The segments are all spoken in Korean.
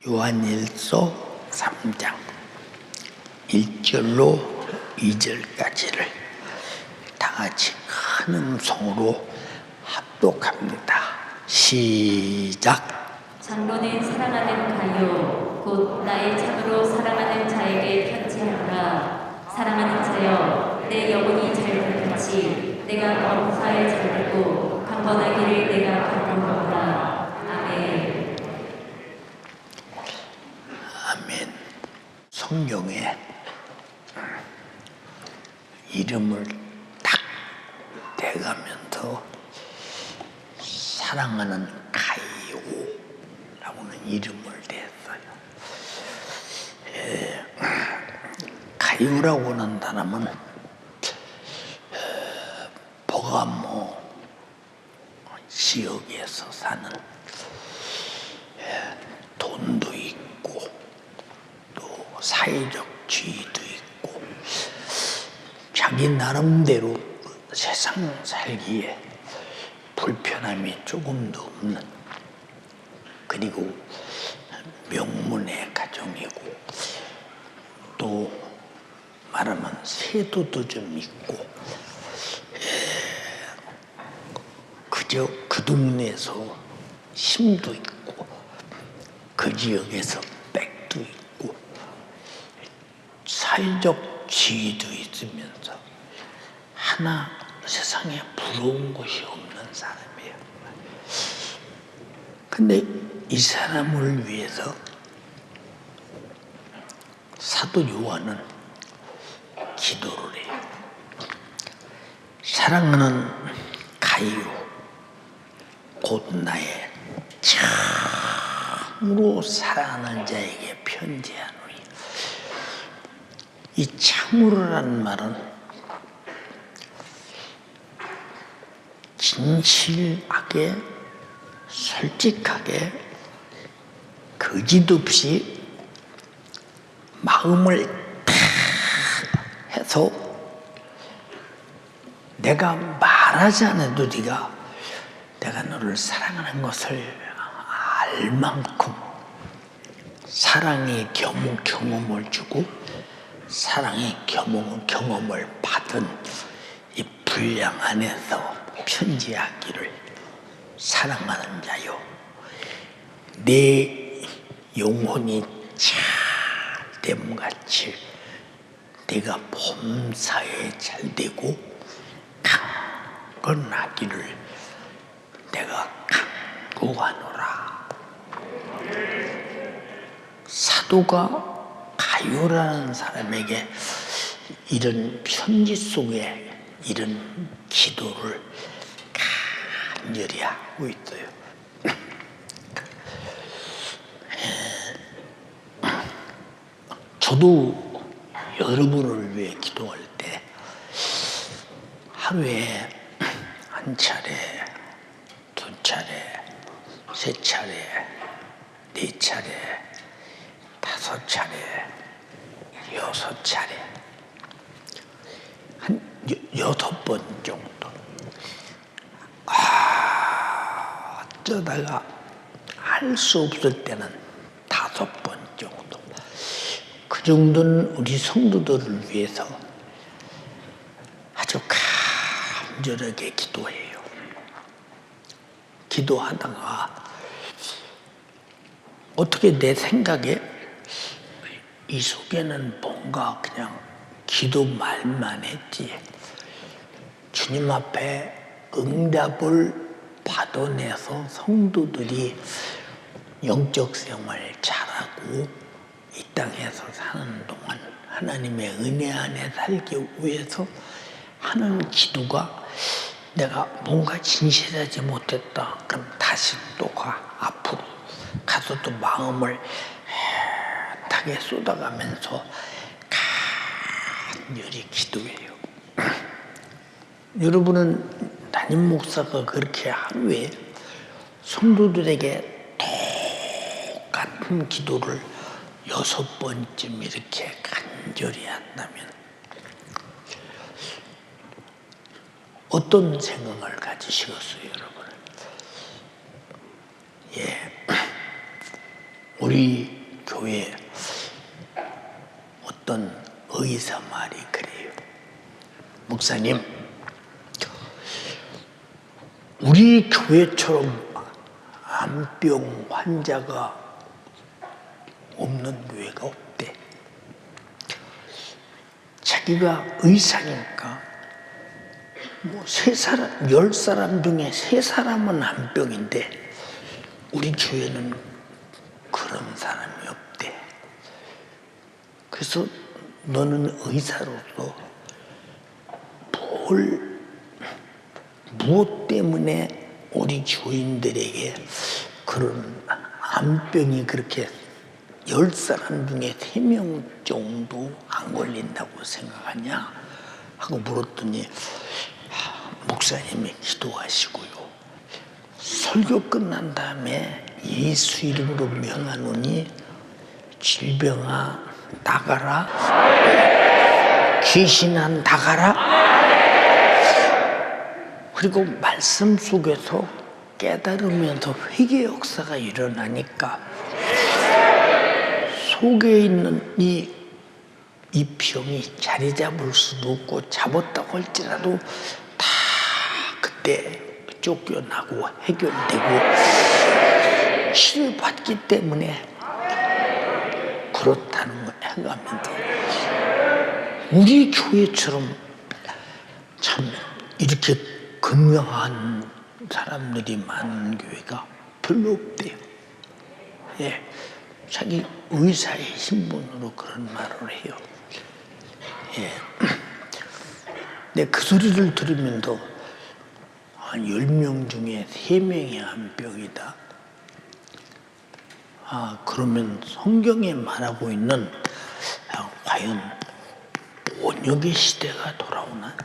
요한일서 3장 1절로 2절까지를 다 같이 큰 음성으로 합독합니다. 시작. 장로는 사랑하는 가요 곧 나의 참으로 사랑하는 자에게 편지하노라. 사랑하는 자여, 내 영혼이 잘된 같이 내가 범사에 잘되고 강건하기를 내가 간구하노라. 아멘. 아멘. 성경에 이름을 딱 대가면서 사랑하는 가이오라고는 이름을 댔어요. 가이오라고는 사람은 버가모 지역에서 사는 돈도 있고 또 사회적 지위도 있고 자기 나름대로 세상 살기에 불편함이 조금도 없는, 그리고 명문의 가정이고 또 말하면 세도도 좀 있고 그저 그 동네에서 힘도 있고 그 지역에서 빽도 있고 사회적 지위도 있으면서 하나 세상에 부러운 것이 없는 사람이에요. 근데 이 사람을 위해서 사도 요한은 기도를 해요. 사랑하는 가이오 곧 나의 참으로 사랑하는 자에게 편지하노니. 이 참으로라는 말은 진실하게 솔직하게 거짓 없이 마음을 다 해서 내가 말하지 않아도 내가 너를 사랑하는 것을 알 만큼 사랑의 경험을 주고 사랑의 경험을 받은 이 분량 안에서 편지하기를, 사랑하는 자요, 내 영혼이 잘됨같이 내가 범사에 잘되고 강건하기를 내가 간구하노라. 사도가 가요라는 사람에게 이런 편지 속에 이런 기도를 간절히 하고 있어요. 저도 여러분을 위해 기도할 때 하루에 한 차례, 두 차례, 세 차례, 네 차례, 다섯 차례, 여섯 차례, 한 6번 정도. 어쩌다가 할 수 없을 때는 5번 정도. 그 정도는 우리 성도들을 위해서 아주 간절하게 기도해요. 기도하다가 어떻게 내 생각에 이 속에는 뭔가 그냥 기도 말만 했지 주님 앞에 응답을 받아내서 성도들이 영적 생활 잘하고 이 땅에서 사는 동안 하나님의 은혜 안에 살기 위해서 하는 기도가, 내가 뭔가 진실하지 못했다 그럼 다시 또 앞으로 가서 또 마음을 애타게 쏟아가면서 간절히 기도해요. 여러분은 담임 목사가 그렇게 하루에 성도들에게 똑같은 기도를 6번쯤 이렇게 간절히 한다면 어떤 생각을 가지시겠어요, 여러분? 우리 교회 어떤 의사 말이 그래요. 목사님, 우리 교회처럼 암병 환자가 없는 교회가 없대. 자기가 의사니까 뭐 10사람 중에 3사람은 암병인데 우리 교회는 그런 사람이 없대. 그래서 너는 의사로서 무엇 때문에 우리 교인들에게 그런 암병이 그렇게 10사람 중에 3명 정도 안 걸린다고 생각하냐? 하고 물었더니 목사님이 기도하시고요. 설교 끝난 다음에 예수 이름으로 명하노니 질병아 나가라, 귀신아 나가라. 그리고 말씀 속에서 깨달으면서 회개 역사가 일어나니까 속에 있는 이 병이 자리 잡을 수도 없고 잡았다고 할지라도 다 그때 쫓겨나고 해결되고 치료받기 때문에 그렇다는 걸 해가면서 우리 교회처럼 참 이렇게 건강한 사람들이 많은 교회가 별로 없대요. 예, 자기 의사의 신분으로 그런 말을 해요. 예. 근데 그 소리를 들으면서 한 10명 중에 3명이 암병이다. 그러면 성경에 말하고 있는 과연 온역의 시대가 돌아오나?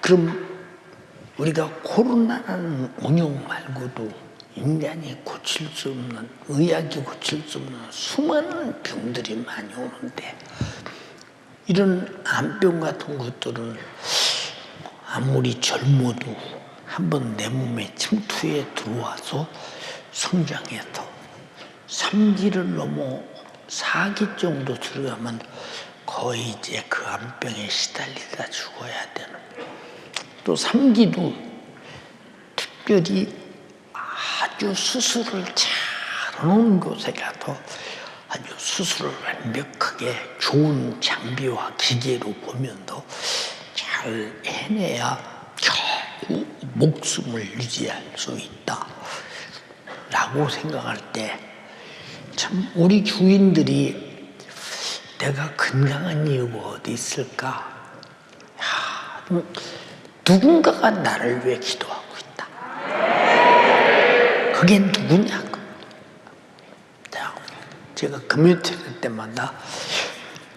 그럼 우리가 코로나라는 운영 말고도 인간이 고칠 수 없는, 의학이 고칠 수 없는 수많은 병들이 많이 오는데 이런 암병 같은 것들은 아무리 젊어도 한번 내 몸에 침투해 들어와서 성장해서 3기를 넘어 4기 정도 들어가면 거의 이제 그 암병에 시달리다 죽어야 되는. 또 3기도 특별히 아주 수술을 잘하는 곳에 가서 아주 수술을 완벽하게 좋은 장비와 기계로 보면서 잘 해내야 겨우 목숨을 유지할 수 있다 라고 생각할 때 참 우리 주인들이 내가 건강한 이유가 어디 있을까? 누군가가 나를 위해 기도하고 있다. 그게 누구냐고. 제가 금요 드릴 때마다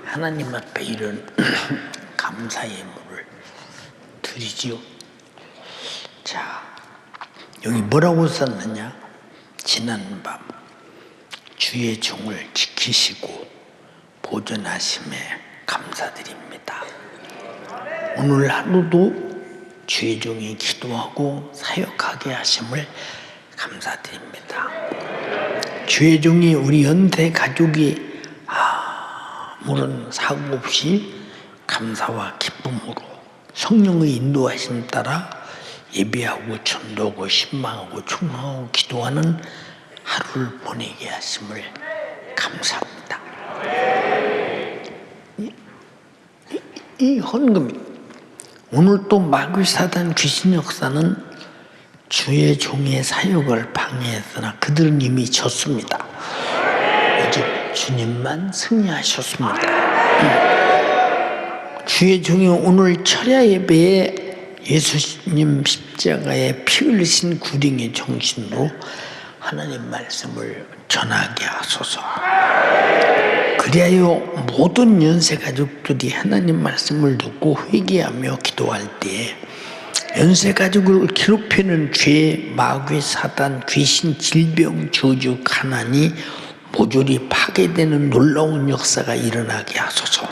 하나님 앞에 이런 감사 예물을 드리지요. 자, 여기 뭐라고 썼느냐? 지난밤 주의 종을 지키시고 보존하심에 감사드립니다. 오늘 하루도 주의 종이 기도하고 사역하게 하심을 감사드립니다. 주의 종이 우리 연대 가족이 아무런 사고 없이 감사와 기쁨으로 성령의 인도하심 따라 예배하고 전도하고 신방하고 충성하고 기도하는 하루를 보내게 하심을 감사합니다. 이 헌금이 오늘 또 마귀 사단 귀신 역사는 주의 종의 사역을 방해했으나 그들은 이미 졌습니다. 오직 주님만 승리하셨습니다. 주의 종이 오늘 철야 예배에 예수님 십자가에 피 흘리신 구령의 정신으로 하나님 말씀을 전하게 하소서. 그리하여 모든 연세 가족들이 하나님 말씀을 듣고 회개하며 기도할 때에 연세 가족을 괴롭히는 죄, 마귀, 사단, 귀신, 질병, 저주, 가난이 모조리 파괴되는 놀라운 역사가 일어나게 하소서.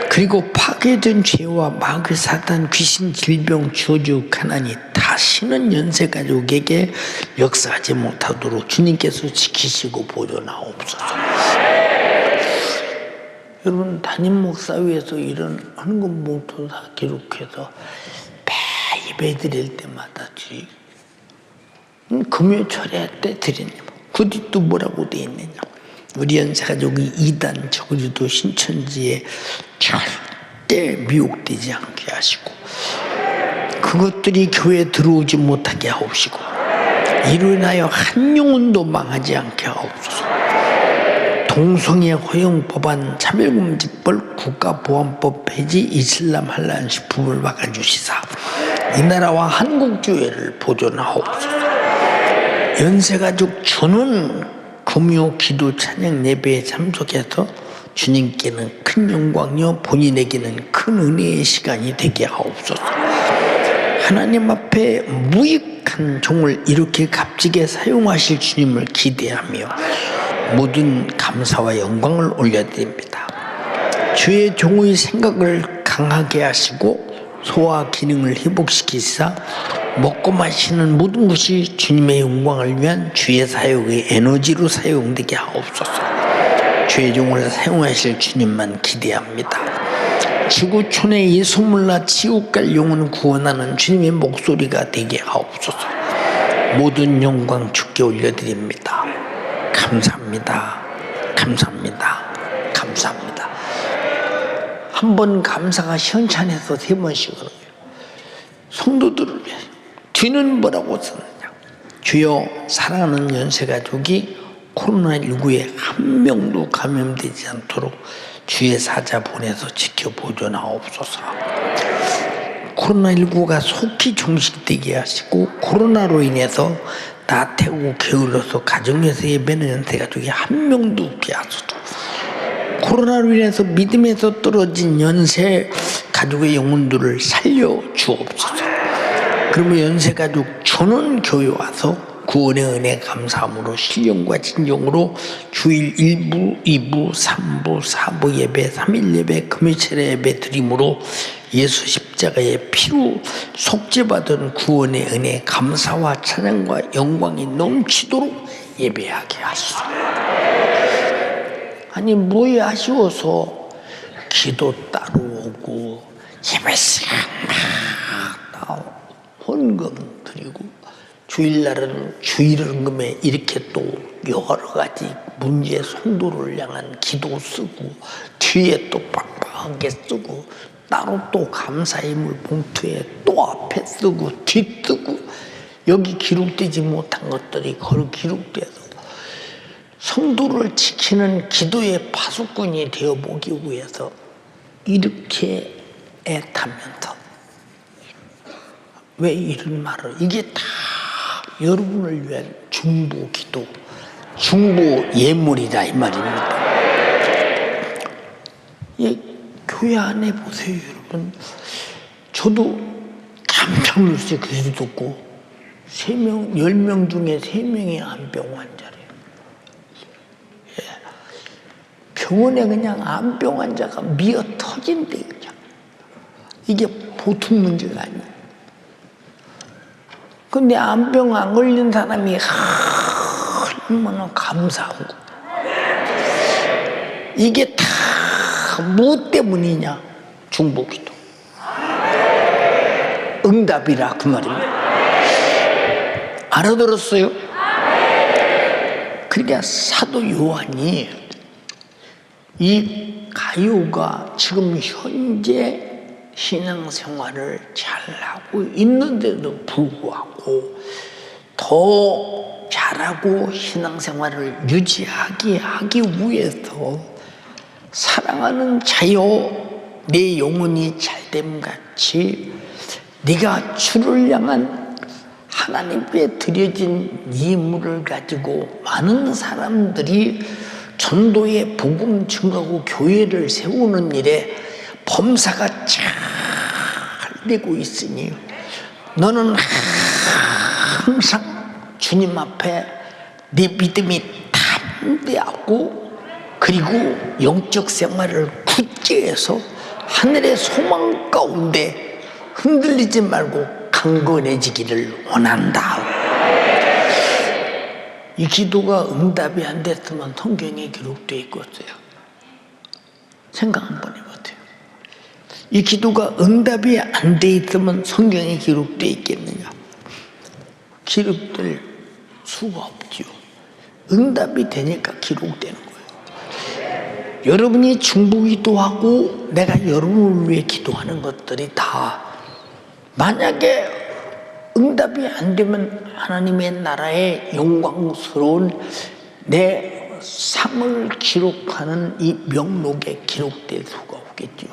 그리고 파괴된 죄와 마귀, 사단, 귀신, 질병, 저주, 가난이 다 다시는 연세가족에게 역사하지 못하도록 주님께서 지키시고 보존하옵소서. 여러분, 담임 목사위에서 이런 헌금 봉투 다 기록해서 매 예배 드릴 때마다 금요철에 때 드리냐, 그 뒤도 뭐라고 돼 있느냐, 우리 연세가족이 이단 저그리도 신천지에 절대 미혹되지 않게 하시고 그것들이 교회에 들어오지 못하게 하옵시고 이로 인하여 한 영혼도 망하지 않게 하옵소서. 동성애 허용 법안, 차별금지법, 국가보안법 폐지, 이슬람 한란식 부분을 막아주시사 이 나라와 한국교회를 보존하옵소서. 연세가족 전원 금요 기도 찬양 예배에 참석해서 주님께는 큰 영광이요 본인에게는 큰 은혜의 시간이 되게 하옵소서. 하나님 앞에 무익한 종을 이렇게 값지게 사용하실 주님을 기대하며 모든 감사와 영광을 올려드립니다. 주의 종의 생각을 강하게 하시고 소화 기능을 회복시키사 먹고 마시는 모든 것이 주님의 영광을 위한 주의 사역의 에너지로 사용되게 하옵소서. 주의 종을 사용하실 주님만 기대합니다. 지구촌에 이 소문나 지옥 갈 영혼을 구원하는 주님의 목소리가 되게 하옵소서. 모든 영광 주께 올려드립니다. 감사합니다. 감사합니다. 감사합니다. 한 번 감사가 현찬해서 3번씩은 성도들을 위해 뒤는 뭐라고 썼느냐. 주여, 사랑하는 연세가족이 코로나19에 한 명도 감염되지 않도록 주의 사자 보내서 지켜 보존하옵소서. 코로나19가 속히 종식되게 하시고 코로나로 인해서 나태하고 게을러서 가정에서 예배는 연세가족이 한 명도 없게 하소서. 코로나로 인해서 믿음에서 떨어진 연세 가족의 영혼들을 살려 주옵소서. 그러면 연세가족 전원 교회 와서 구원의 은혜 감사함으로 신령과 진정으로 주일 1부, 2부, 3부, 4부 예배, 3일 예배, 금요철 예배 드림으로 예수 십자가의 피로 속죄받은 구원의 은혜 감사와 찬양과 영광이 넘치도록 예배하게 하소서. 아니 뭐에 아쉬워서 기도 따로 오고 예배 시간 막 헌금 드리고 주일날은 주일헌금에 이렇게 또 여러 가지 문제 성도를 향한 기도 쓰고 뒤에 또 빡빡하게 쓰고 따로 또 감사의물 봉투에 또 앞에 쓰고 뒤 쓰고 여기 기록되지 못한 것들이 거기 기록돼서 성도를 지키는 기도의 파수꾼이 되어보기 위해서 이렇게 애타면서 왜 이런 말을, 이게 다 여러분을 위한 중보 기도, 중보 예물이다 이 말입니다. 예, 교회 안에 보세요 여러분. 저도 깜짝 놀랐어요. 그래도 듣고 10명 중에 3명이 암병 환자래요. 예. 병원에 그냥 암병 환자가 미어 터진대 그냥. 이게 보통 문제가 아니에요. 근데 암병 안 걸린 사람이 얼마나 감사하고 이게 다 뭐 때문이냐? 중보기도 응답이라 그 말입니다. 알아들었어요? 그러니까 사도 요한이 이 가요가 지금 현재 신앙생활을 잘하고 있는데도 불구하고 더 잘하고 신앙생활을 유지하게 하기 위해서 사랑하는 자여 내 영혼이 잘됨 같이 네가 주를 향한 하나님께 드려진 예물을 가지고 많은 사람들이 전도의 복음 증거하고 교회를 세우는 일에 범사가 잘 되고 있으니 너는 항상 주님 앞에 네 믿음이 담대하고 그리고 영적 생활을 굳게 해서 하늘의 소망 가운데 흔들리지 말고 강건해지기를 원한다. 이 기도가 응답이 안 됐으면 성경에 기록되어 있겠어요? 생각 한번 해보세요. 이 기도가 응답이 안 돼 있으면 성경에 기록되어 있겠느냐? 기록될 수가 없죠. 응답이 되니까 기록되는 거예요. 여러분이 중보기도 하고 내가 여러분을 위해 기도하는 것들이 다 만약에 응답이 안 되면 하나님의 나라의 영광스러운 내 삶을 기록하는 이 명록에 기록될 수가 없겠죠.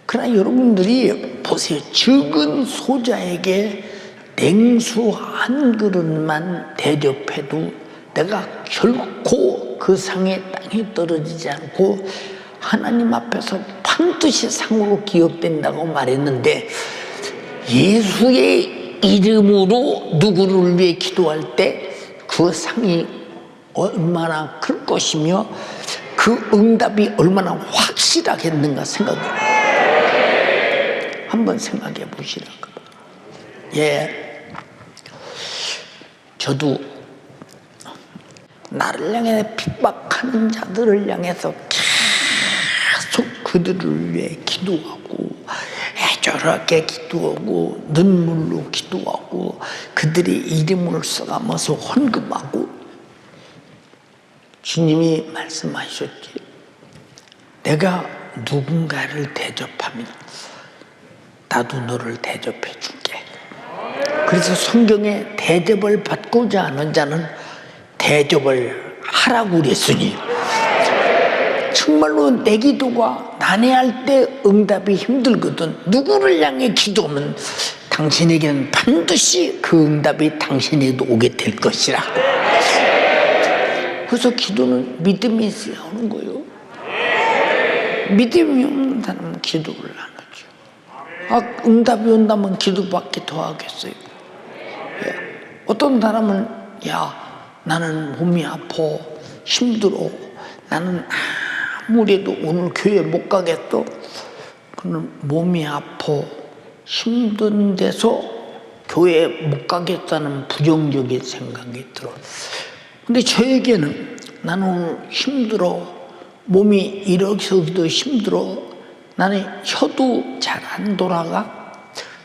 그러나 여러분들이 보세요. 적은 소자에게 냉수 한 그릇만 대접해도 내가 결코 그 상에 땅에 떨어지지 않고 하나님 앞에서 반드시 상으로 기억된다고 말했는데, 예수의 이름으로 누구를 위해 기도할 때 그 상이 얼마나 클 것이며 그 응답이 얼마나 확실하겠는가 생각해요. 한번 생각해 보시라고. 예, 저도 나를 향해 핍박하는 자들을 향해서 계속 그들을 위해 기도하고 애절하게 기도하고 눈물로 기도하고 그들의 이름을 써가면서 헌금하고, 주님이 말씀하셨지, 내가 누군가를 대접하면 나도 너를 대접해 줄게. 그래서 성경에 대접을 받고자 하는 자는 대접을 하라고 그랬으니, 정말로 내 기도가 난해할 때 응답이 힘들거든. 누구를 향해 기도하면 당신에게는 반드시 그 응답이 당신에게도 오게 될 것이라. 그래서 기도는 믿음이 있어야 하는 거예요. 믿음이 없는 사람은 기도를 안 하죠. 응답이 온다면 기도밖에 더 하겠어요. 예. 어떤 사람은 나는 몸이 아파 힘들어, 나는 아무래도 오늘 교회 못 가겠어. 그는 몸이 아파 힘든 데서 교회 못 가겠다는 부정적인 생각이 들어. 근데 저에게는 나는 오늘 힘들어, 몸이 일어서기도 힘들어, 나는 혀도 잘 안 돌아가,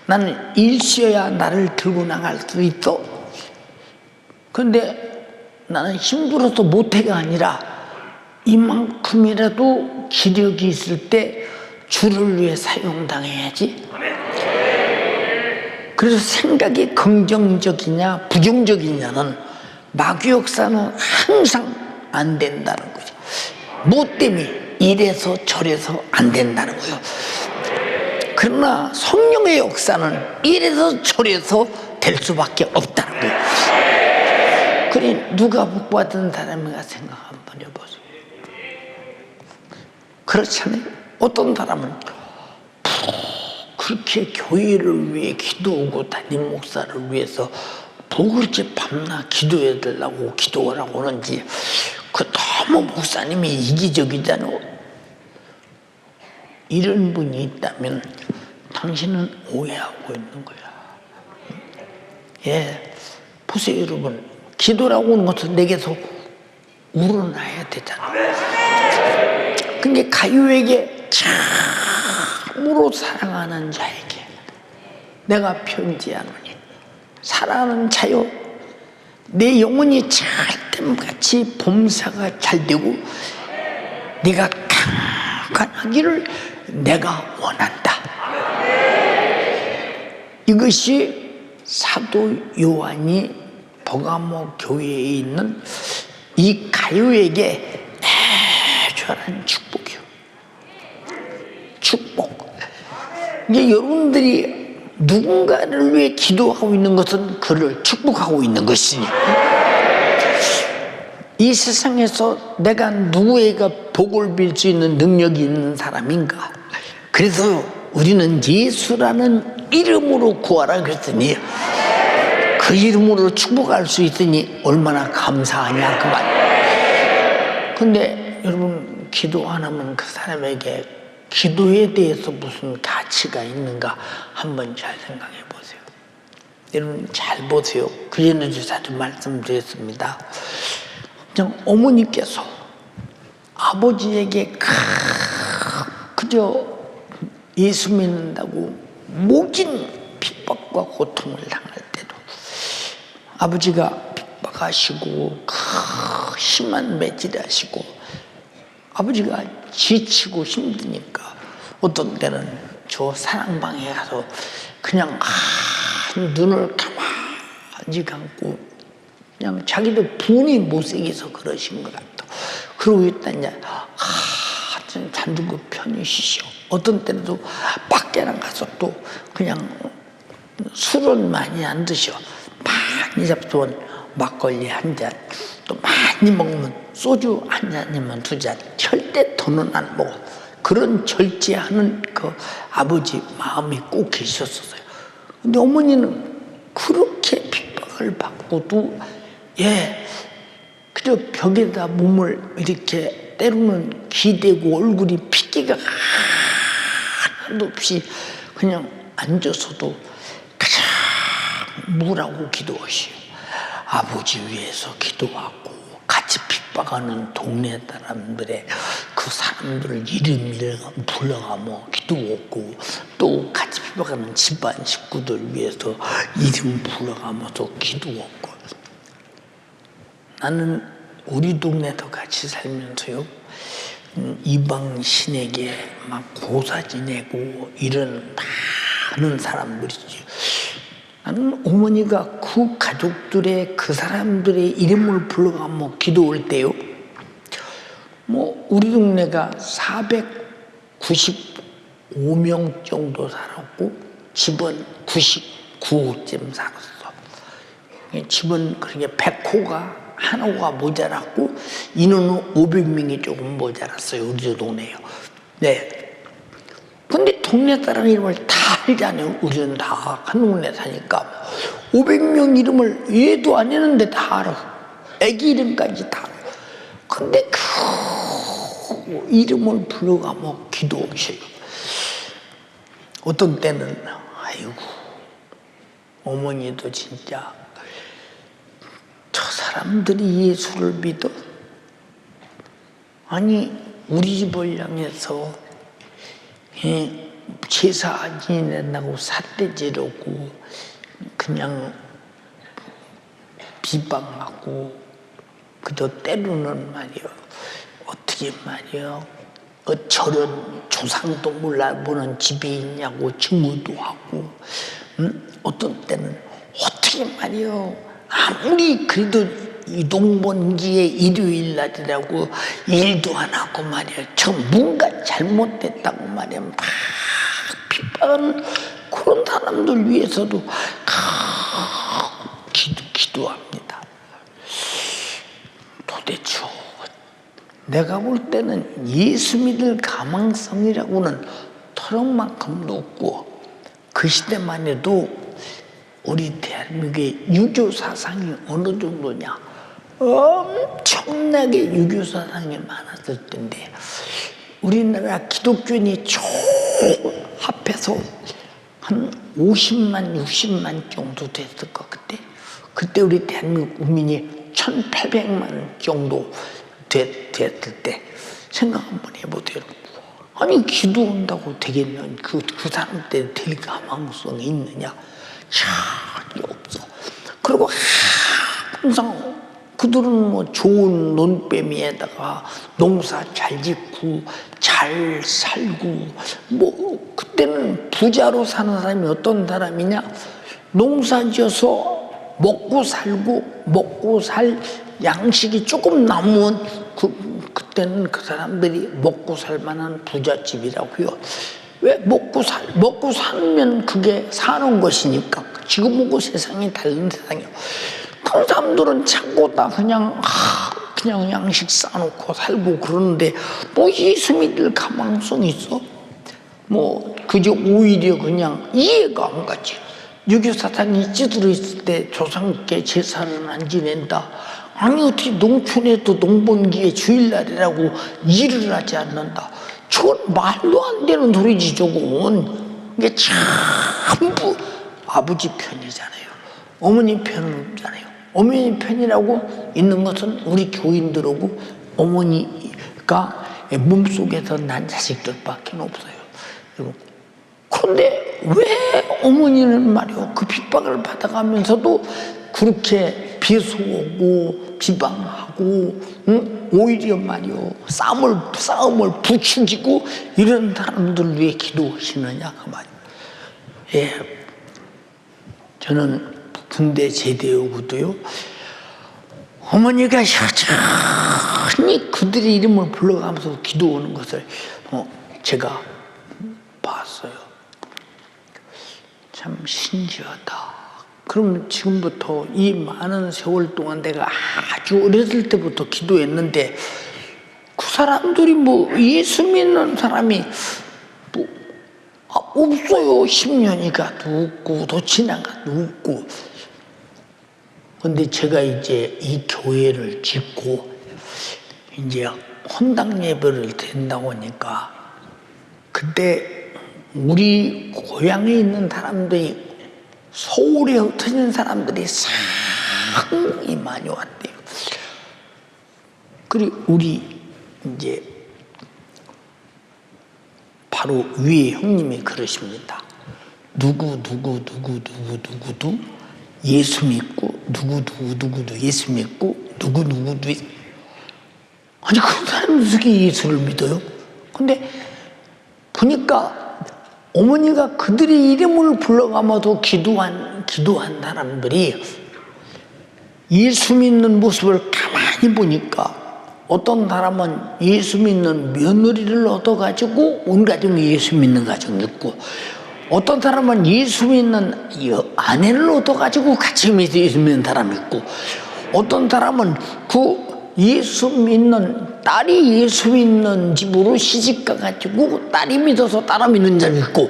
나는 일쉬어야 나를 들고 나갈 수 있어. 근데 나는 힘들어서 못해가 아니라 이만큼이라도 기력이 있을 때 주를 위해 사용당해야지. 그래서 생각이 긍정적이냐 부정적이냐는 마귀 역사는 항상 안 된다는 거죠. 뭐 때문에? 이래서 저래서 안 된다는 거예요. 그러나 성령의 역사는 이래서 저래서 될 수밖에 없다는 거예요. 그래, 누가 복받은 사람인가 생각 한번 해보세요. 그렇잖아요. 어떤 사람은 그렇게 교회를 위해 기도하고 담임 목사를 위해서 그렇게 밤낮 기도해야 되려고 기도를 하고 하는지, 그 너무 목사님이 이기적이잖아요. 이런 분이 있다면 당신은 오해하고 있는 거야. 예, 보세요 여러분, 기도라고 하는 것은 내게서 우러나야 되잖아요. 근데 가요에게 참으로 사랑하는 자에게 내가 편지하노니, 사랑하는 자여, 내 영혼이 찰떡같이 범사가 잘 되고 네가 강건하기를 내가 원한다. 이것이 사도 요한이 버가모 교회에 있는 이 가요에게 애절한 축복이요. 축복. 이게 여러분들이 누군가를 위해 기도하고 있는 것은 그를 축복하고 있는 것이니, 이 세상에서 내가 누구에게 복을 빌 수 있는 능력이 있는 사람인가? 그래서 우리는 예수라는 이름으로 구하라 그랬더니 그 이름으로 축복할 수 있으니 얼마나 감사하냐 그 말. 근데 여러분, 기도 안 하면 그 사람에게 기도에 대해서 무슨 가치가 있는가 한번 잘 생각해 보세요. 여러분 잘 보세요. 그전에도 자주 말씀드렸습니다. 그냥 어머니께서 아버지에게 그저 예수 믿는다고 모진 핍박과 고통을 당할 때도 아버지가 핍박하시고 심한 매질하시고 아버지가 지치고 힘드니까 어떤 때는 저 사랑방에 가서 그냥 눈을 가만히 감고 그냥 자기도 분이 못생겨서 그러신 것 같아. 그러고 있다냐 잔두고 편히 쉬셔. 어떤 때도 밖에 나가서 또 그냥 술은 많이 안 드셔. 많이 잡수면 막걸리 한 잔, 또 많이 먹으면 소주 한 잔이면 두 잔, 절대 더는 안 먹어. 그런 절제하는 그 아버지 마음이 꼭 계셨었어요. 근데 어머니는 그렇게 핍박을 받고도 그저 벽에다 몸을 이렇게 때로는 기대고 얼굴이 핏기가 하나도 없이 그냥 앉아서도 가장 묵으라고 기도하시오. 아버지 위해서 기도하고 같이 핍박하는 동네 사람들의 그 사람들을 이름 불러가며 기도하고 또 같이 핍박하는 집안 식구들 위해서 이름 불러가면서 기도하고 나는 우리 동네도 같이 살면서요 이방 신에게 막 고사 지내고 이런 많은 사람들이지. 나는 어머니가 그 가족들의 그 사람들의 이름을 불러가며 기도할 때요 우리 동네가 495명 정도 살았고 집은 99쯤 살았어. 집은 그렇게 100호가 한호가 모자랐고 인원은 500명이 조금 모자랐어요. 우리 동네요. 근데 동네 사람 이름을 다 알잖아요. 우리는 다 한 동네 사니까 500명 이름을 얘도 안 했는데 다 알아. 애기 이름까지 다 알아. 근데 그 이름을 불러가며 기도하셔요. 어떤 때는 아이고 어머니도 진짜 저 사람들이 예수를 믿어? 아니 우리 집을 향해서 제사 지낸다고 삿대지르고 그냥 비방하고 그저 때로는 말이야 어떻게 말이야 저런 조상도 몰라보는 집이 있냐고 증오도 하고 어떤 때는 어떻게 말이야 아무리 그래도 이 농번기에 일요일 날이라고 일도 안 하고 말이야 저 뭔가 잘못됐다고 말이야 막 핍박하는 그런 사람들 위해서도 기도합니다. 도대체 내가 볼 때는 예수 믿을 가망성이라고는 털어만큼도 없고 그 시대만 해도 우리 대한민국의 유교 사상이 어느 정도냐 엄청나게 유교 사상이 많았을 텐데 우리나라 기독교인이 총 합해서 한 50만 60만 정도 됐을 것 같아. 그때 우리 대한민국 국민이 1800만 정도 됐을 때 생각 한번 해보세요. 아니 기도한다고 되겠냐 그 사람 때 될 가망성이 있느냐 전혀 없어. 그리고 항상 그들은 좋은 논뱀이에다가 농사 잘 짓고 잘 살고 그때는 부자로 사는 사람이 어떤 사람이냐 농사 지어서 먹고 살고 먹고 살 양식이 조금 남으면 그때는 그 사람들이 먹고 살 만한 부잣집이라고요. 왜 먹고 살면 그게 사는 것이니까. 지금하고 세상이 다른 세상이에요. 그 사람들은 창고다 그냥 양식 싸놓고 살고 그러는데 예수 믿을 가망성이 있어? 그저 오히려 그냥 이해가 안 가지. 유교 사상이 찌들어 있을 때 조상께 제사를 안 지낸다. 아니 어떻게 농촌에도 농번기에 주일날이라고 일을 하지 않는다. 저건 말도 안 되는 소리지 저건. 이게 전부 아버지 편이잖아요. 어머니 편은 없잖아요. 어머니 편이라고 있는 것은 우리 교인들하고 어머니가 몸속에서 난 자식들밖에 없어요. 그런데 왜 어머니는 말이요, 그 핍박을 받아가면서도 그렇게 비속고 비방하고, 오히려 말이요, 싸움을 부추기고 이런 사람들 위해 기도하시느냐 그 말이에요. 예, 저는 군대 제대하고도요, 어머니가 여전히 그들의 이름을 불러가면서 기도하는 것을 제가 봤어요. 참 신기하다. 그럼 지금부터 이 많은 세월 동안 내가 아주 어렸을 때부터 기도했는데 그 사람들이 뭐 예수 믿는 사람이 뭐 없어요. 10년이가 없고 더 지나가도 없고. 근데 제가 이제 이 교회를 짓고 이제 헌당 예배를 드린다고 하니까 그때 우리 고향에 있는 사람들이 서울에 흩어진 사람들이 상당히 많이 왔대요. 그리고 우리 이제 바로 위에 형님이 그러십니다. 누구도 예수 믿고 누구도 예수 믿고 누구도 아니 그 사람이 어떻게 예수를 믿어요? 근데 보니까 어머니가 그들의 이름을 불러가면서 기도한 사람들이 예수 믿는 모습을 가만히 보니까 어떤 사람은 예수 믿는 며느리를 얻어가지고 온 가정이 예수 믿는 가정이 있고, 어떤 사람은 예수 믿는 아내를 얻어가지고 같이 예수 믿는 사람이 있고, 어떤 사람은 그 예수 믿는 딸이 예수 믿는 집으로 시집가가지고 딸이 믿어서 따라 믿는 자도 있고,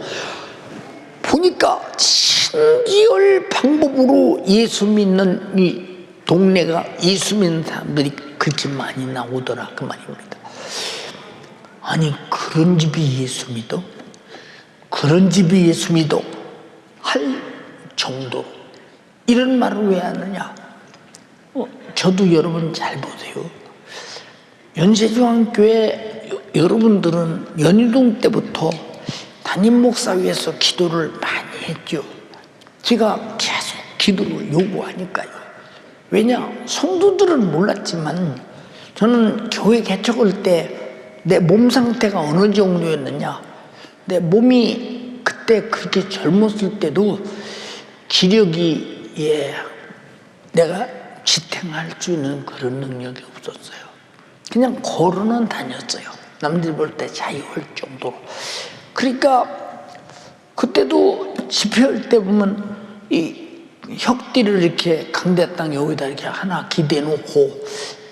보니까 신기할 방법으로 예수 믿는 이 동네가 예수 믿는 사람들이 그렇게 많이 나오더라 그 말입니다. 아니 그런 집이 예수 믿어? 그런 집이 예수 믿어? 할 정도로 이런 말을 왜 하느냐? 저도 여러분 잘 보세요. 연세중앙교회 여러분들은 연희동 때부터 담임 목사 위해서 기도를 많이 했죠. 제가 계속 기도를 요구하니까요. 왜냐? 성도들은 몰랐지만 저는 교회 개척할 때 내 몸 상태가 어느 정도였느냐, 내 몸이 그때 그렇게 젊었을 때도 기력이 내가 지탱할 수 있는 그런 능력이 없었어요. 그냥 걸어는 다녔어요. 남들 볼 때 자유할 정도로. 그러니까 그때도 집회할 때 보면 이 혁띠를 이렇게 강대 땅 여기다 이렇게 하나 기대 놓고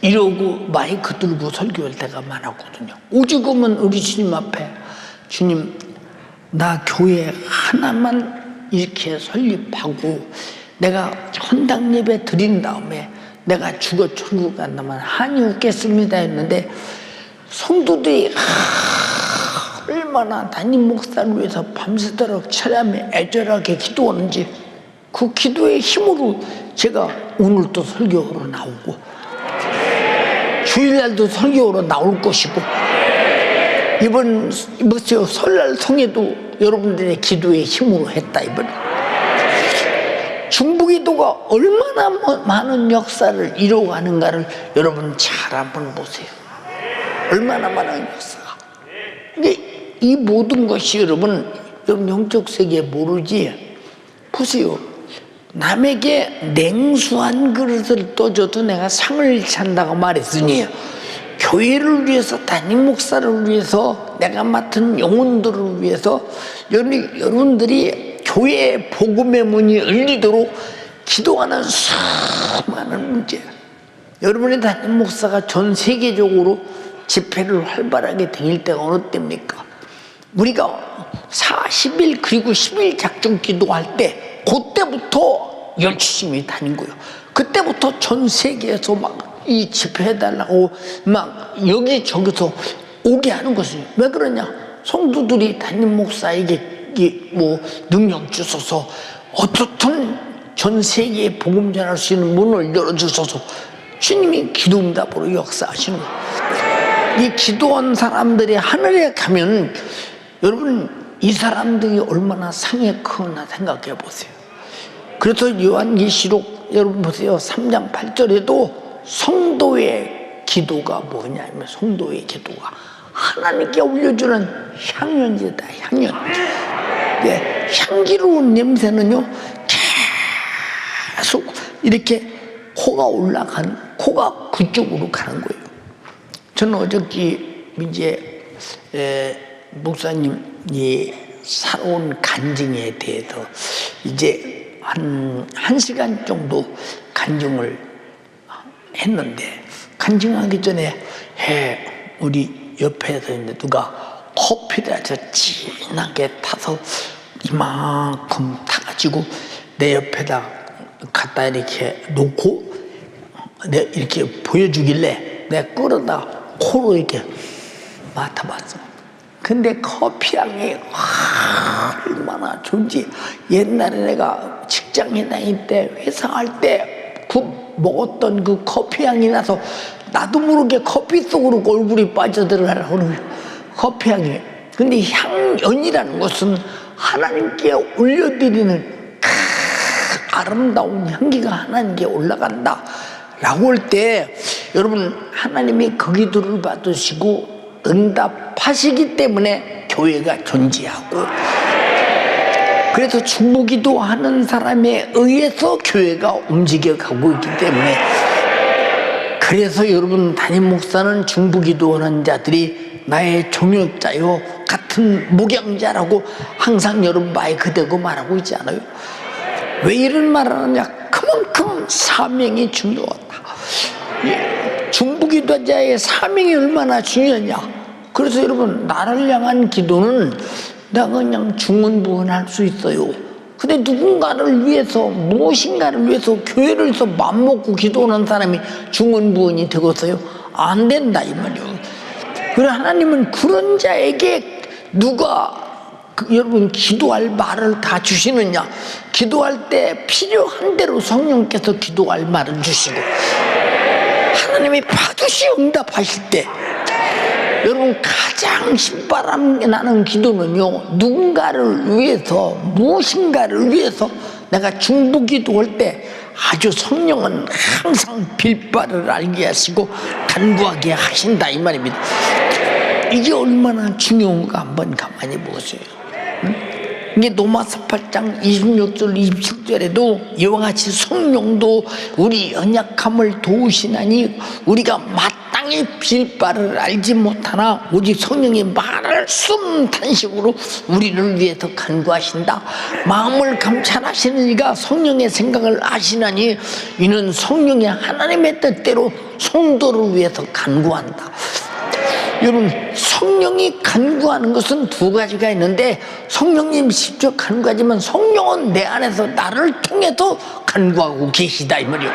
이러고 마이크 들고 설교할 때가 많았거든요. 오죽하면 우리 주님 앞에, 주님 나 교회 하나만 이렇게 설립하고 내가 헌당 예배 드린 다음에 내가 죽어 천국 간다면 한이 웃겠습니다 했는데, 성도들이 얼마나 담임 목사를 위해서 밤새도록 철야매 애절하게 기도하는지 그 기도의 힘으로 제가 오늘 또 설교하러 나오고 주일날도 설교하러 나올 것이고 이번 설날 성회도 여러분들의 기도의 힘으로 했다. 이번에 중부기도가 얼마나 많은 역사를 이루어가는가를 여러분 잘 한번 보세요. 얼마나 많은 역사가. 근데 이 모든 것이 여러분 영적 세계에 모르지. 보세요. 남에게 냉수한 그릇을 떠줘도 내가 상을 찬다고 말했으니, 교회를 위해서, 담임 목사를 위해서, 내가 맡은 영혼들을 위해서 여러분들이 교회의 복음의 문이 열리도록 기도하는 수많은 문제. 여러분의 담임 목사가 전 세계적으로 집회를 활발하게 다닐 때가 어느 때입니까? 우리가 40일 그리고 10일 작정 기도할 때 그때부터 열심히 다닌 거예요. 그때부터 전 세계에서 막 이 집회해달라고 막 여기저기서 오게 하는 것이에요. 왜 그러냐? 성도들이 담임 목사에게 뭐 능력 주셔서 어떻든 전 세계에 복음 전할 수 있는 문을 열어주셔서 주님이 기도응답으로 역사하시는 거예요. 이 기도한 사람들이 하늘에 가면 여러분 이 사람들이 얼마나 상이 크나 생각해 보세요. 그래서 요한계시록 여러분 보세요. 3장 8절에도 성도의 기도가 뭐냐면 성도의 기도가 하나님께 올려주는 향연제다. 향연. 네, 향기로운 냄새는요 계속 이렇게 코가 그쪽으로 가는 거예요. 저는 어저께 이제 목사님이 살아온 간증에 대해서 이제 한 1시간 정도 간증을 했는데, 간증하기 전에 우리 옆에서 이제 누가 커피를 아주 진하게 타서 이만큼 타가지고 내 옆에다 갖다 이렇게 놓고 이렇게 보여주길래 내가 끌어다 코로 이렇게 맡아봤어. 근데 커피 향이 얼마나 좋은지. 옛날에 내가 직장에 다닐 때 회사할 때 먹었던 그 커피 향이 나서 나도 모르게 커피 속으로 얼굴이 빠져들어가는 커피 향이. 근데 향연이라는 것은 하나님께 올려드리는 아름다운 향기가 하나님께 올라간다 라고 할 때 여러분 하나님이 그 기도를 받으시고 응답하시기 때문에 교회가 존재하고, 그래서 중보기도 하는 사람에 의해서 교회가 움직여가고 있기 때문에, 그래서 여러분 담임 목사는 중보기도하는 자들이 나의 종역자요 같은 목양자라고 항상 여러분 마이크 대고 말하고 있지 않아요? 왜 이런 말을 하느냐? 그만큼 사명이 중요하다. 중보기도자의 사명이 얼마나 중요하냐? 그래서 여러분 나를 향한 기도는 내가 그냥 중언부언할 수 있어요. 근데 누군가를 위해서, 무엇인가를 위해서, 교회를 위해서 맘먹고 기도하는 사람이 중언부언이 되겠어요? 안 된다 이 말이에요. 그래 하나님은 그런 자에게 누가 여러분 기도할 말을 다 주시느냐? 기도할 때 필요한 대로 성령께서 기도할 말을 주시고, 하나님이 반드시 응답하실 때 여러분 가장 신바람 나는 기도는요, 누군가를 위해서, 무엇인가를 위해서 내가 중보기도할 때 아주 성령은 항상 빌바를 알게 하시고 간구하게 하신다 이 말입니다. 이게 얼마나 중요한가 한번 가만히 보세요. 이게 로마서 8장 26절 27절에도 이와 같이 성령도 우리 연약함을 도우시나니 우리가 마땅히 빌 바를 알지 못하나 오직 성령이 말할 수 없는 탄식으로 우리를 위해서 간구하신다. 마음을 감찰하시는 이가 성령의 생각을 아시나니 이는 성령이 하나님의 뜻대로 성도를 위해서 간구한다. 여러분 성령이 간구하는 것은 두 가지가 있는데, 성령님 직접 간구하지만 성령은 내 안에서 나를 통해서 간구하고 계시다 이 말이에요.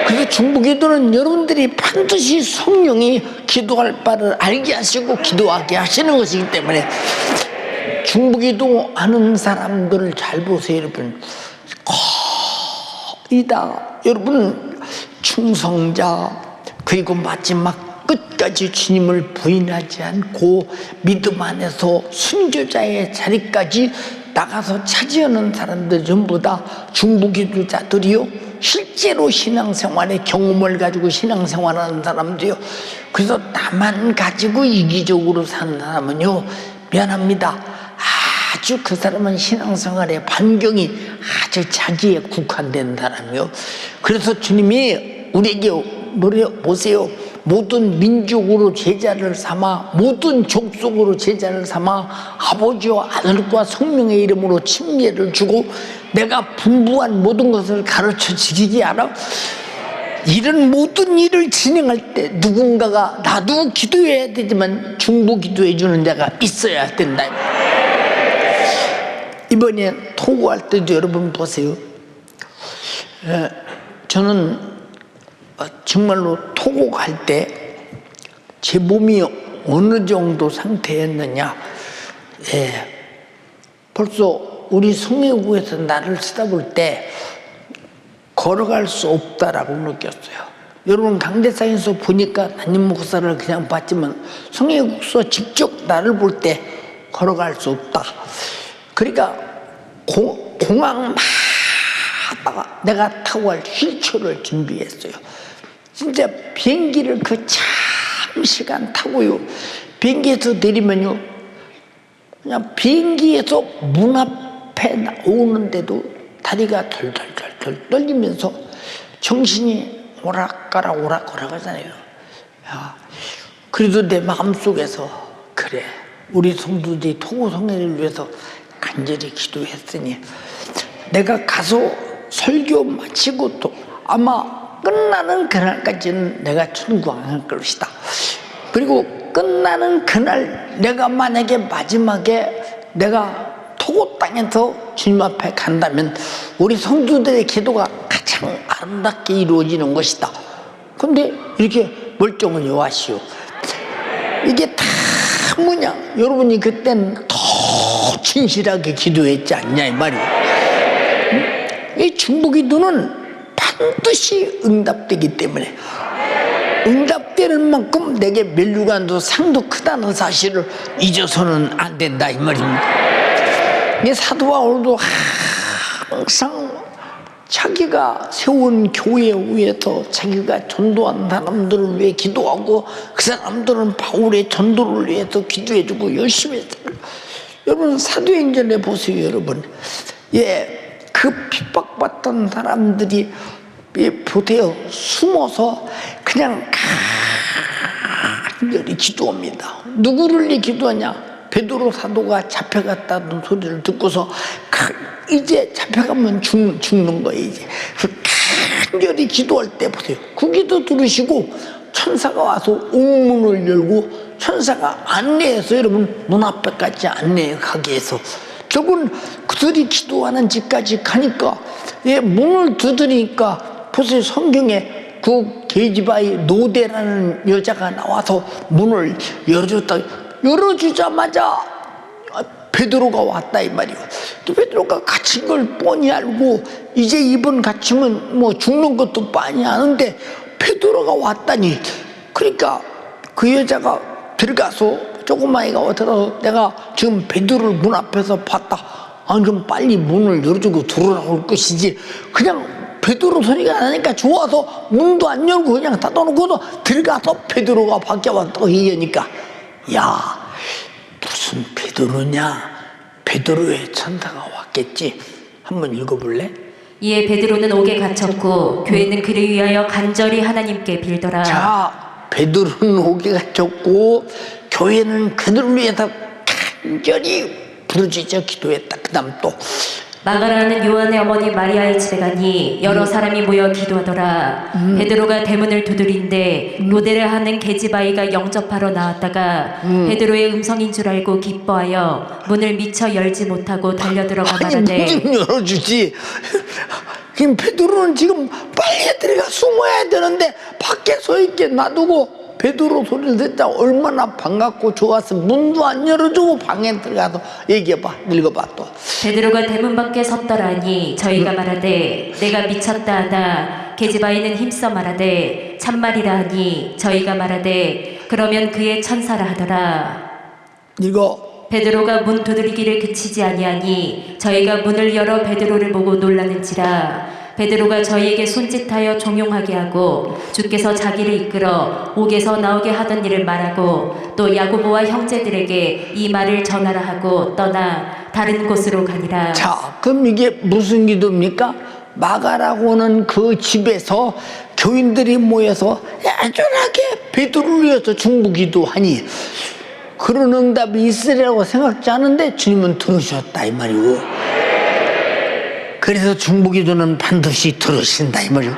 그래서 중보기도는 여러분들이 반드시 성령이 기도할 바를 알게 하시고 기도하게 하시는 것이기 때문에, 중보기도 하는 사람들을 잘 보세요 여러분. 거의 다 여러분 충성자, 그리고 마지막 끝까지 주님을 부인하지 않고 믿음 안에서 순교자의 자리까지 나가서 차지하는 사람들 전부 다 중보기도자들이요, 실제로 신앙생활의 경험을 가지고 신앙생활하는 사람들이요. 그래서 나만 가지고 이기적으로 사는 사람은요, 미안합니다, 아주 그 사람은 신앙생활의 반경이 아주 자기에 국한된 사람이요. 그래서 주님이 우리에게 뭐래요? 보세요. 모든 민족으로 제자를 삼아, 모든 족속으로 제자를 삼아 아버지와 아들과 성령의 이름으로 침례를 주고 내가 분부한 모든 것을 가르쳐 주시지 않아? 이런 모든 일을 진행할 때 누군가가, 나도 기도해야 되지만 중보기도해 주는 자가 있어야 된다. 이번에 토고할 때도 여러분 보세요. 저는 정말로 토곡할 때 제 몸이 어느 정도 상태였느냐, 벌써 우리 성회구에서 나를 쳐다볼 때 걸어갈 수 없다라고 느꼈어요. 여러분 강대상에서 보니까 담임 목사를 그냥 봤지만 성령국서 직접 나를 볼 때 걸어갈 수 없다. 그러니까 공항마다 내가 타고 갈 휠체어를 준비했어요. 진짜 비행기를 그 장시간 타고요. 비행기에서 내리면요, 그냥 비행기에서 문 앞에 나오는데도 다리가 덜덜덜 떨리면서 정신이 오락가락 하잖아요. 야, 그래도 내 마음속에서 그래, 우리 성도들이 토고 성례를 위해서 간절히 기도했으니 내가 가서 설교 마치고 또 아마 끝나는 그날까지는 내가 천국 안 갈 것이다. 그리고 끝나는 그날 내가 만약에 마지막에 내가 토고 땅에서 주님 앞에 간다면 우리 성도들의 기도가 가장 아름답게 이루어지는 것이다. 근데 이렇게 멀쩡한 여호와시오. 이게 다 뭐냐? 여러분이 그때는 더 진실하게 기도했지 않냐 이 말이에요. 이 중보기도는 반드시 응답되기 때문에 응답되는 만큼 내게 면류관도 상도 크다는 사실을 잊어서는 안 된다 이 말입니다. 이 사도 바울도 항상 자기가 세운 교회 위에서 자기가 전도한 사람들을 위해 기도하고 그 사람들은 바울의 전도를 위해서 기도해주고 열심히 했어요. 여러분 사도행전에 보세요. 여러분, 예, 그 핍박받던 사람들이 보세요, 숨어서 그냥 간절히 기도합니다. 누구를 위해 기도하냐? 베드로 사도가 잡혀갔다는 소리를 듣고서 이제 잡혀가면 죽는 거예요. 이제 간절히 기도할 때 보세요, 그 기도 들으시고 천사가 와서 옥문을 열고 천사가 안내해서 여러분 눈앞에까지 안내하게 해서 결국은 그들이 기도하는 집까지 가니까, 예, 문을 두드리니까 보세요, 성경에 그 게지바의 노대라는 여자가 나와서 문을 열어줬다. 열어주자마자 베드로가 왔다 이 말이에요. 또 베드로가 갇힌 걸 뻔히 알고 이제 이번 갇히면 뭐 죽는 것도 뻔히 아는데 베드로가 왔다니. 그러니까 그 여자가 들어가서 조그만 애가 들어서 내가 지금 베드로를 문 앞에서 봤다. 아, 좀 빨리 문을 열어주고 들어올 것이지. 그냥 베드로 소리가 나니까 좋아서 문도 안 열고 그냥 닫아놓고도 들어가서 베드로가 밖에 왔다고 얘기하니까, 야, 무슨 베드로냐? 베드로의 천사가 왔겠지. 한번 읽어볼래? 이에 베드로는 옥에 갇혔고 교회는 그를 위하여 간절히 하나님께 빌더라. 자, 베드로는 옥에 갇혔고 교회는 그들을 위해서 간절히 부르짖어 기도했다. 그 다음 또 마가라는 요한의 어머니 마리아의 집에 가니 여러 사람이 모여 기도하더라. 베드로가 대문을 두드린데 노대를 하는 게지바이가 영접하러 나왔다가 베드로의 음성인 줄 알고 기뻐하여 문을 미처 열지 못하고 달려들어가 말하되, 문 좀 열어주지. 지금 베드로는 지금 빨리 들어가 숨어야 되는데 밖에 서 있게 놔두고 베드로 소리를 듣자 얼마나 반갑고 좋아서 문도 안 열어주고 방에 들어가서 얘기해봐. 읽어봐 또. 베드로가 대문 밖에 섰더라니 저희가 말하되 내가 미쳤다 하다 게지바이는 힘써 말하되 참말이라 하니 저희가 말하되 그러면 그의 천사라 하더라. 읽어. 베드로가 문 두드리기를 그치지 아니하니 저희가 문을 열어 베드로를 보고 놀라는지라. 베드로가 저희에게 손짓하여 종용하게 하고 주께서 자기를 이끌어 옥에서 나오게 하던 일을 말하고 또 야고보와 형제들에게 이 말을 전하라 하고 떠나 다른 곳으로 가니라. 자, 그럼 이게 무슨 기도입니까? 마가라고는 그 집에서 교인들이 모여서 애절하게 베드로를 위해서 중보기도하니 그런 응답이 있으리라고 생각지 않은데 주님은 들으셨다 이 말이고, 그래서 중보기도는 반드시 들으신다 이 말이에요.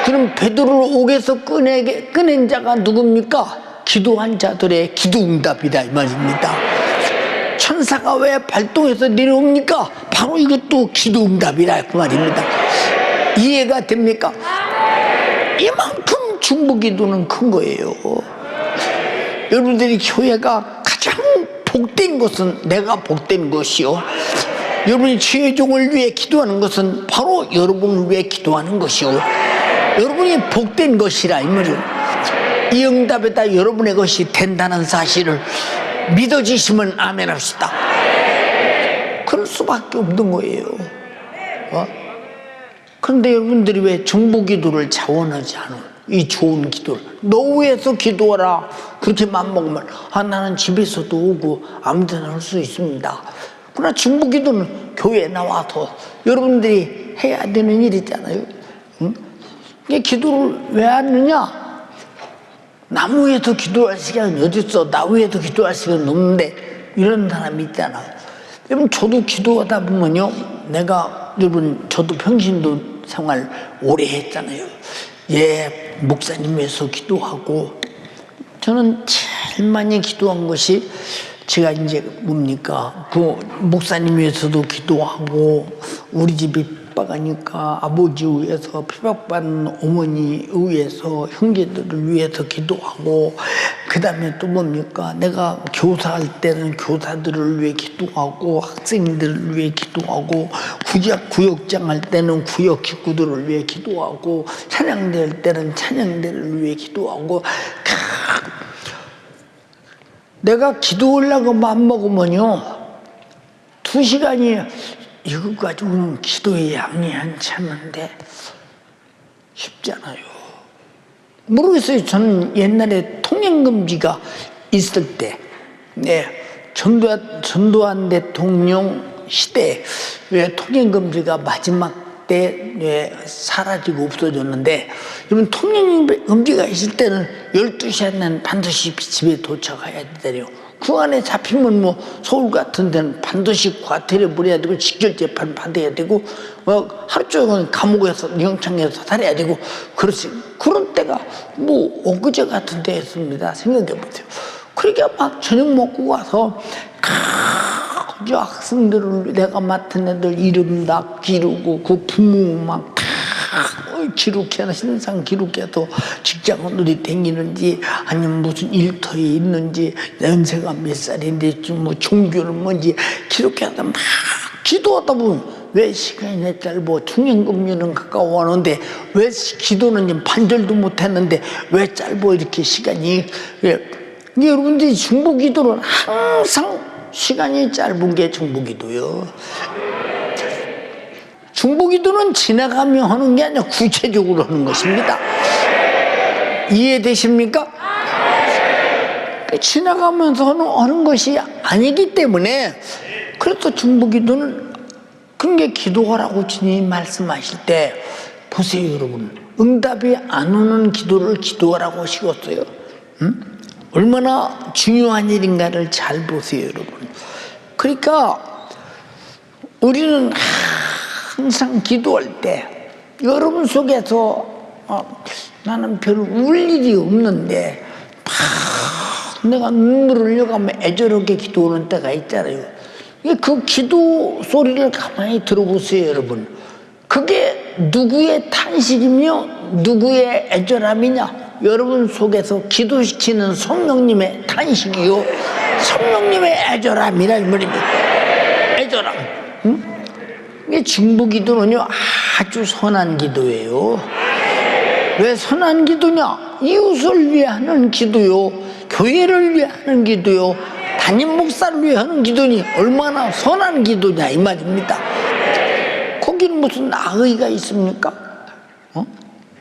그럼 베드로를 옥에서 꺼낸 자가 누굽니까? 기도한 자들의 기도응답이다 이 말입니다. 천사가 왜 발동해서 내려옵니까? 바로 이것도 기도응답이라 그 말입니다. 이해가 됩니까? 이만큼 중보기도는 큰 거예요. 여러분들이 교회가 가장 복된 것은 내가 복된 것이요, 여러분이 최종을 위해 기도하는 것은 바로 여러분을 위해 기도하는 것이요, 여러분이 복된 것이라 이 말이요. 이 응답에다 여러분의 것이 된다는 사실을 믿어지시면 아멘 합시다. 그럴 수밖에 없는 거예요. 그런데 여러분들이 왜 중보기도를 자원하지 않아? 이 좋은 기도를 너 위해서 기도하라 그렇게 맘먹으면 나는 집에서도 오고 아무데나 할 수 있습니다. 그러나 중보기도는 교회에 나와서 여러분들이 해야 되는 일이잖아요. 응? 기도를 왜 하느냐? 남 위해서 기도할 시간이 어딨어? 나 위해서 기도할 시간은 없는데, 이런 사람이 있잖아. 여러분, 저도 기도하다 보면요, 여러분, 저도 평신도 생활 오래 했잖아요. 예, 목사님 위해서 기도하고, 저는 제일 많이 기도한 것이 제가 이제 뭡니까, 그 목사님 위해서도 기도하고, 우리 집이 핍박하니까 아버지 위해서, 핍박받는 어머니 위해서, 형제들을 위해서 기도하고, 그 다음에 또 뭡니까, 내가 교사할 때는 교사들을 위해 기도하고, 학생들을 위해 기도하고, 구역장 할 때는 구역 식구들을 위해 기도하고, 찬양대 할 때는 찬양대를 위해 기도하고. 내가 기도하려고 맘먹으면요, 2시간이 이거 가지고 기도에 양이 한참인데 쉽잖아요. 모르겠어요. 저는 옛날에 통행금지가 있을 때, 전두환 대통령 시대에 왜 통행금지가 마지막 때 사라지고 없어졌는데, 여러분, 통행금지가 있을 때는 12시 안에는 반드시 집에 도착해야 되대요. 그 안에 잡히면 뭐 서울 같은 데는 반드시 과태료 물어야 되고, 직결재판 받아야 되고, 하루 종일 감옥에서 영창에서 살아야 되고, 그런 때가 뭐 엊그제 같은 때였습니다. 생각해 보세요. 그러니까 막 저녁 먹고 와서 저 학생들을 내가 맡은 애들 이름 다 기르고, 그 부모 막 기록해서, 신상 기록해서 직장은 어디 다니는지, 아니면 무슨 일터에 있는지, 연세가 몇 살인지, 뭐 종교는 뭔지 기록해서 막 기도하다 보면, 왜 시간이 짧고 통행금지는 가까워오는데 왜 기도는 반절도 못했는데 왜 짧고 이렇게 시간이. 여러분들이 중보기도는 항상 시간이 짧은 게 중보기도요. 중보기도는 지나가며 하는 게 아니라 구체적으로 하는 것입니다. 이해되십니까? 지나가면서 하는 것이 아니기 때문에, 그래서 중보기도는, 그게 기도하라고 주님이 말씀하실 때, 보세요 여러분, 응답이 안 오는 기도를 기도하라고 하시겠어요? 얼마나 중요한 일인가를 잘 보세요 여러분. 그러니까 우리는 항상 기도할 때 여러분 속에서 나는 별 울 일이 없는데 내가 눈물을 흘려가면 애절하게 기도하는 때가 있잖아요. 그 기도 소리를 가만히 들어보세요 여러분. 그게 누구의 탄식이며 누구의 애절함이냐? 여러분 속에서 기도시키는 성령님의 탄식이요, 성령님의 애절함이라 이 말입니다. 애절함. 이게 중보기도는요 아주 선한 기도예요. 왜 선한 기도냐? 이웃을 위해 하는 기도요, 교회를 위해 하는 기도요, 담임 목사를 위해 하는 기도니 얼마나 선한 기도냐 이 말입니다. 거기는 무슨 악의가 있습니까?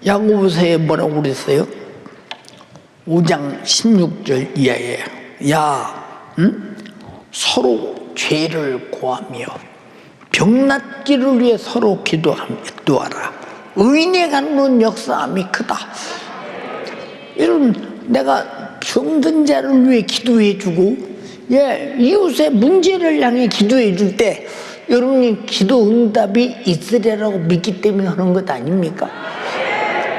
야고보서에 뭐라고 그랬어요? 5장 16절 이하에, 서로 죄를 고하며 병낫기를 위해 서로 기도하라. 의인의 간구는 역사함이 크다. 여러분, 내가 병든 자를 위해 기도해주고, 이웃의 문제를 향해 기도해줄 때 여러분이 기도 응답이 있으리라고 믿기 때문에 하는 것 아닙니까?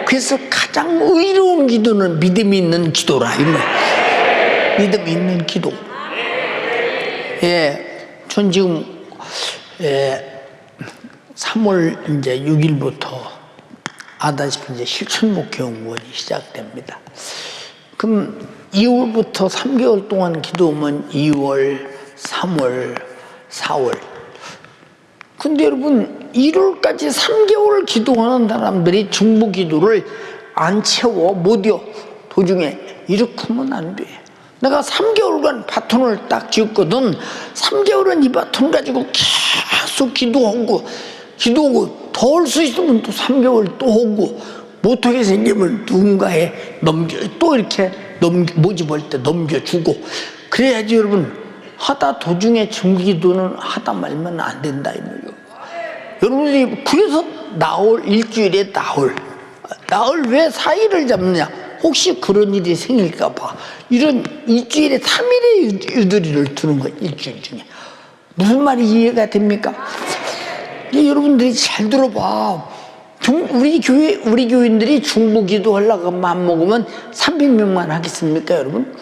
그래서 가장 의로운 기도는 믿음이 있는 기도라. 믿음이 있는 기도. 전 지금 3월 이제 6일부터 아다시피 이제 실천 목회 연구원이 시작됩니다. 그럼 2월부터 3개월 동안 기도하면 2월, 3월, 4월 근데 여러분 1월까지 3개월 기도하는 사람들이 중보 기도를 안 채워 못이요. 도중에 이렇게 하면 안 돼. 내가 3개월간 바톤을 딱 쥐었거든. 3개월은 이 바톤 가지고 계속 기도하고 더 할 수 있으면 또 3개월 또 하고 못하게 생기면 누군가에 또 이렇게 모집할 때 넘겨주고 그래야지. 여러분 하다 도중에 중기도는 하다 말면 안 된다 이 말이에요. 여러분들이 그래서 나흘, 일주일에 나흘 왜 4일을 잡느냐? 혹시 그런 일이 생길까 봐 이런 일주일에 3일의 유도리를 두는 거예요. 일주일 중에. 무슨 말이 이해가 됩니까? 여러분들이 잘 들어봐. 우리 교인들이 중보 기도하려고 마음 먹으면 300명만 하겠습니까, 여러분?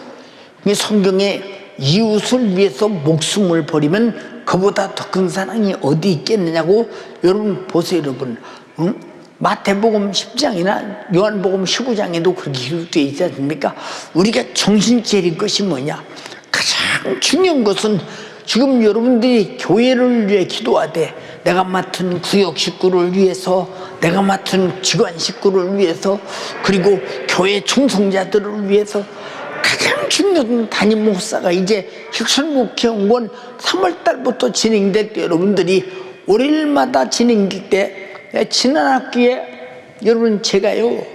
성경에 이웃을 위해서 목숨을 버리면 그보다 더 큰 사랑이 어디 있겠느냐고. 여러분 보세요, 여러분. 응? 마태복음 10장이나 요한복음 19장에도 그렇게 기록되어 있지 않습니까? 우리가 정신 차릴 것이 뭐냐? 가장 중요한 것은 지금 여러분들이 교회를 위해 기도하되 내가 맡은 구역 식구를 위해서, 내가 맡은 직관 식구를 위해서, 그리고 교회 충성자들을 위해서 가장 중요한 담임 목사가 이제 혁신목회원권 3월달부터 진행될 때 여러분들이 월요일마다 진행될 때 지난 학기에 여러분 제가요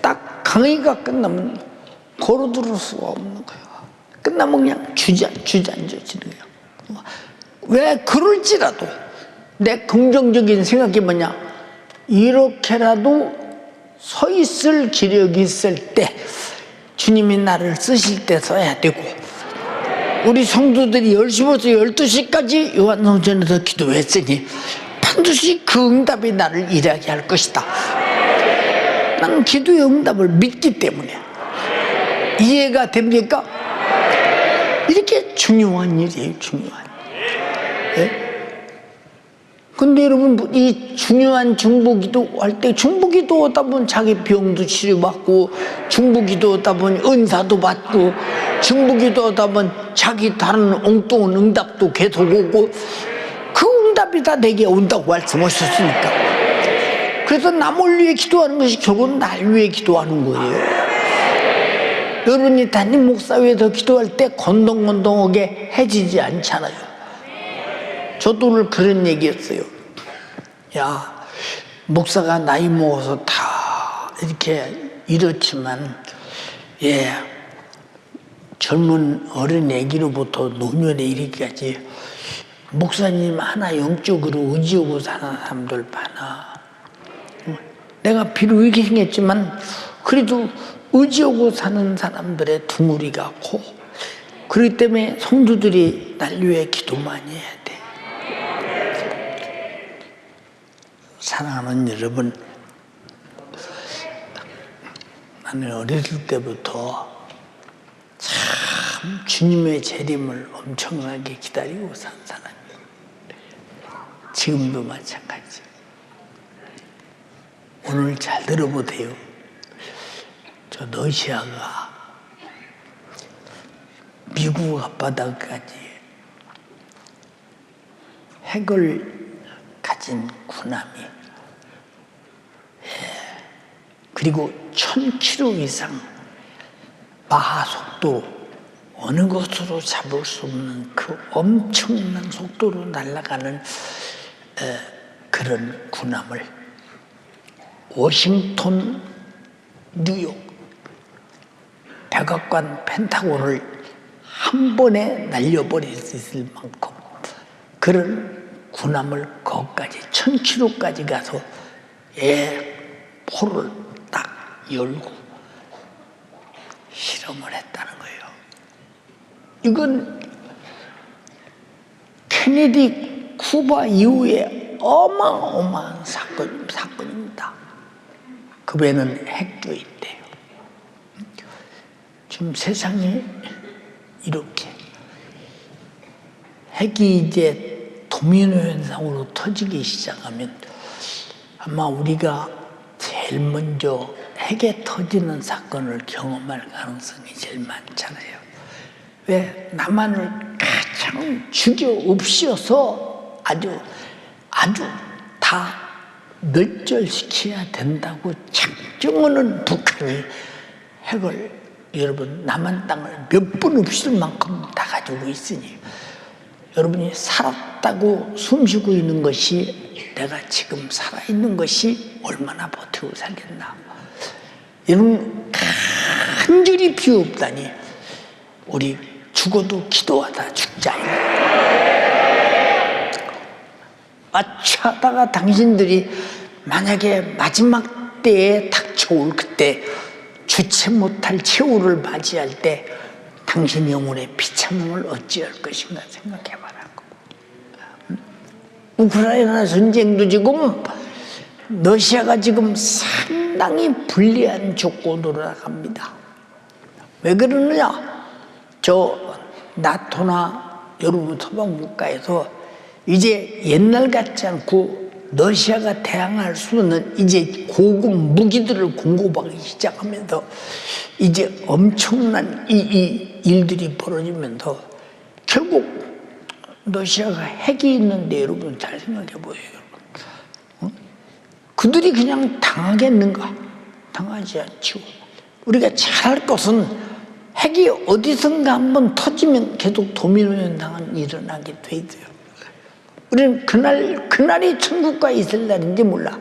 딱 강의가 끝나면 걸어들을 수가 없는 거예요. 끝나면 그냥 주저앉아지는 거예요. 왜 그럴지라도 내 긍정적인 생각이 뭐냐, 이렇게라도 서 있을 기력이 있을 때 주님이 나를 쓰실 때 써야 되고, 우리 성도들이 10시부터 12시까지 요한성전에서 기도했으니 반드시 그 응답이 나를 일하게 할 것이다. 나는 기도의 응답을 믿기 때문에. 이해가 됩니까? 이렇게 중요한 일이에요. 중요한 일. 예? 근데 여러분 이 중요한 중보기도 할 때 중보기도 하다 보면 자기 병도 치료받고, 중보기도 하다 보면 은사도 받고, 중보기도 하다 보면 자기 다른 엉뚱한 응답도 계속 오고, 그 응답이 다 내게 온다고 말씀하셨으니까. 그래서 남을 위해 기도하는 것이 결국은 날 위해 기도하는 거예요. 여러분이 담임 목사 위에서 기도할 때 건동건동하게 해지지 않잖아요. 저도 오늘 그런 얘기했어요. 야, 목사가 나이 먹어서 다 이렇게 이렇지만, 젊은 어린 애기로부터 노년에 이르기까지 목사님 하나 영적으로 의지하고 사는 사람들 많아. 내가 비록 이렇게 생겼지만 그래도 의지하고 사는 사람들의 둥우리가 커. 그렇기 때문에 성도들이 날 위해 기도 많이 해야 돼. 사랑하는 여러분, 나는 어렸을 때부터 참 주님의 재림을 엄청나게 기다리고 산 사람이에요. 지금도 마찬가지. 오늘 잘 들어보세요. 저 러시아가 미국 앞바다까지 핵을 가진 군함이, 그리고 1000km 이상 마하 속도, 어느 것으로 잡을 수 없는 그 엄청난 속도로 날아가는 그런 군함을 워싱턴, 뉴욕, 백악관, 펜타곤을 한 번에 날려버릴 수 있을 만큼 그런 군함을 거기까지 1000km까지 가서 포를 딱 열고 실험을 했다는 거예요. 이건 케네디 쿠바 이후에 어마어마한 사건입니다. 그 배는 핵도 있대요. 지금 세상에 이렇게 핵이 이제 도미노 현상으로 터지기 시작하면 아마 우리가 제일 먼저 핵에 터지는 사건을 경험할 가능성이 제일 많잖아요. 왜? 남한을 가장 죽여 없이어서 아주 다 멸절시켜야 된다고 작정하는 북한이 핵을 여러분 남한 땅을 몇 분 없을 만큼 다 가지고 있으니 여러분이 살았다고 숨쉬고 있는 것이 내가 지금 살아있는 것이 얼마나 버티고 살겠나. 여러분 간절히 비옵다니 우리 죽어도 기도하다 죽자. 마취하다가 당신들이 만약에 마지막 때에 닥쳐올 그때 주체 못할 최후를 맞이할 때 당신 영혼의 비참함을 어찌할 것인가 생각해봐라고. 우크라이나 전쟁도 지금 러시아가 지금 상당히 불리한 조건으로 나갑니다. 왜 그러느냐? 저 나토나 여러분 서방 국가에서 이제 옛날 같지 않고 러시아가 대항할 수 없는 이제 고급 무기들을 공급하기 시작하면서 이제 엄청난 이 일들이 벌어지면서 결국 러시아가 핵이 있는데 여러분 잘 생각해 보세요. 그들이 그냥 당하겠는가? 당하지 않죠. 우리가 잘할 것은 핵이 어디선가 한번 터지면 계속 도미노 현상은 일어나게 돼 있어요. 우리는 그날이 천국과 있을 날인지 몰라.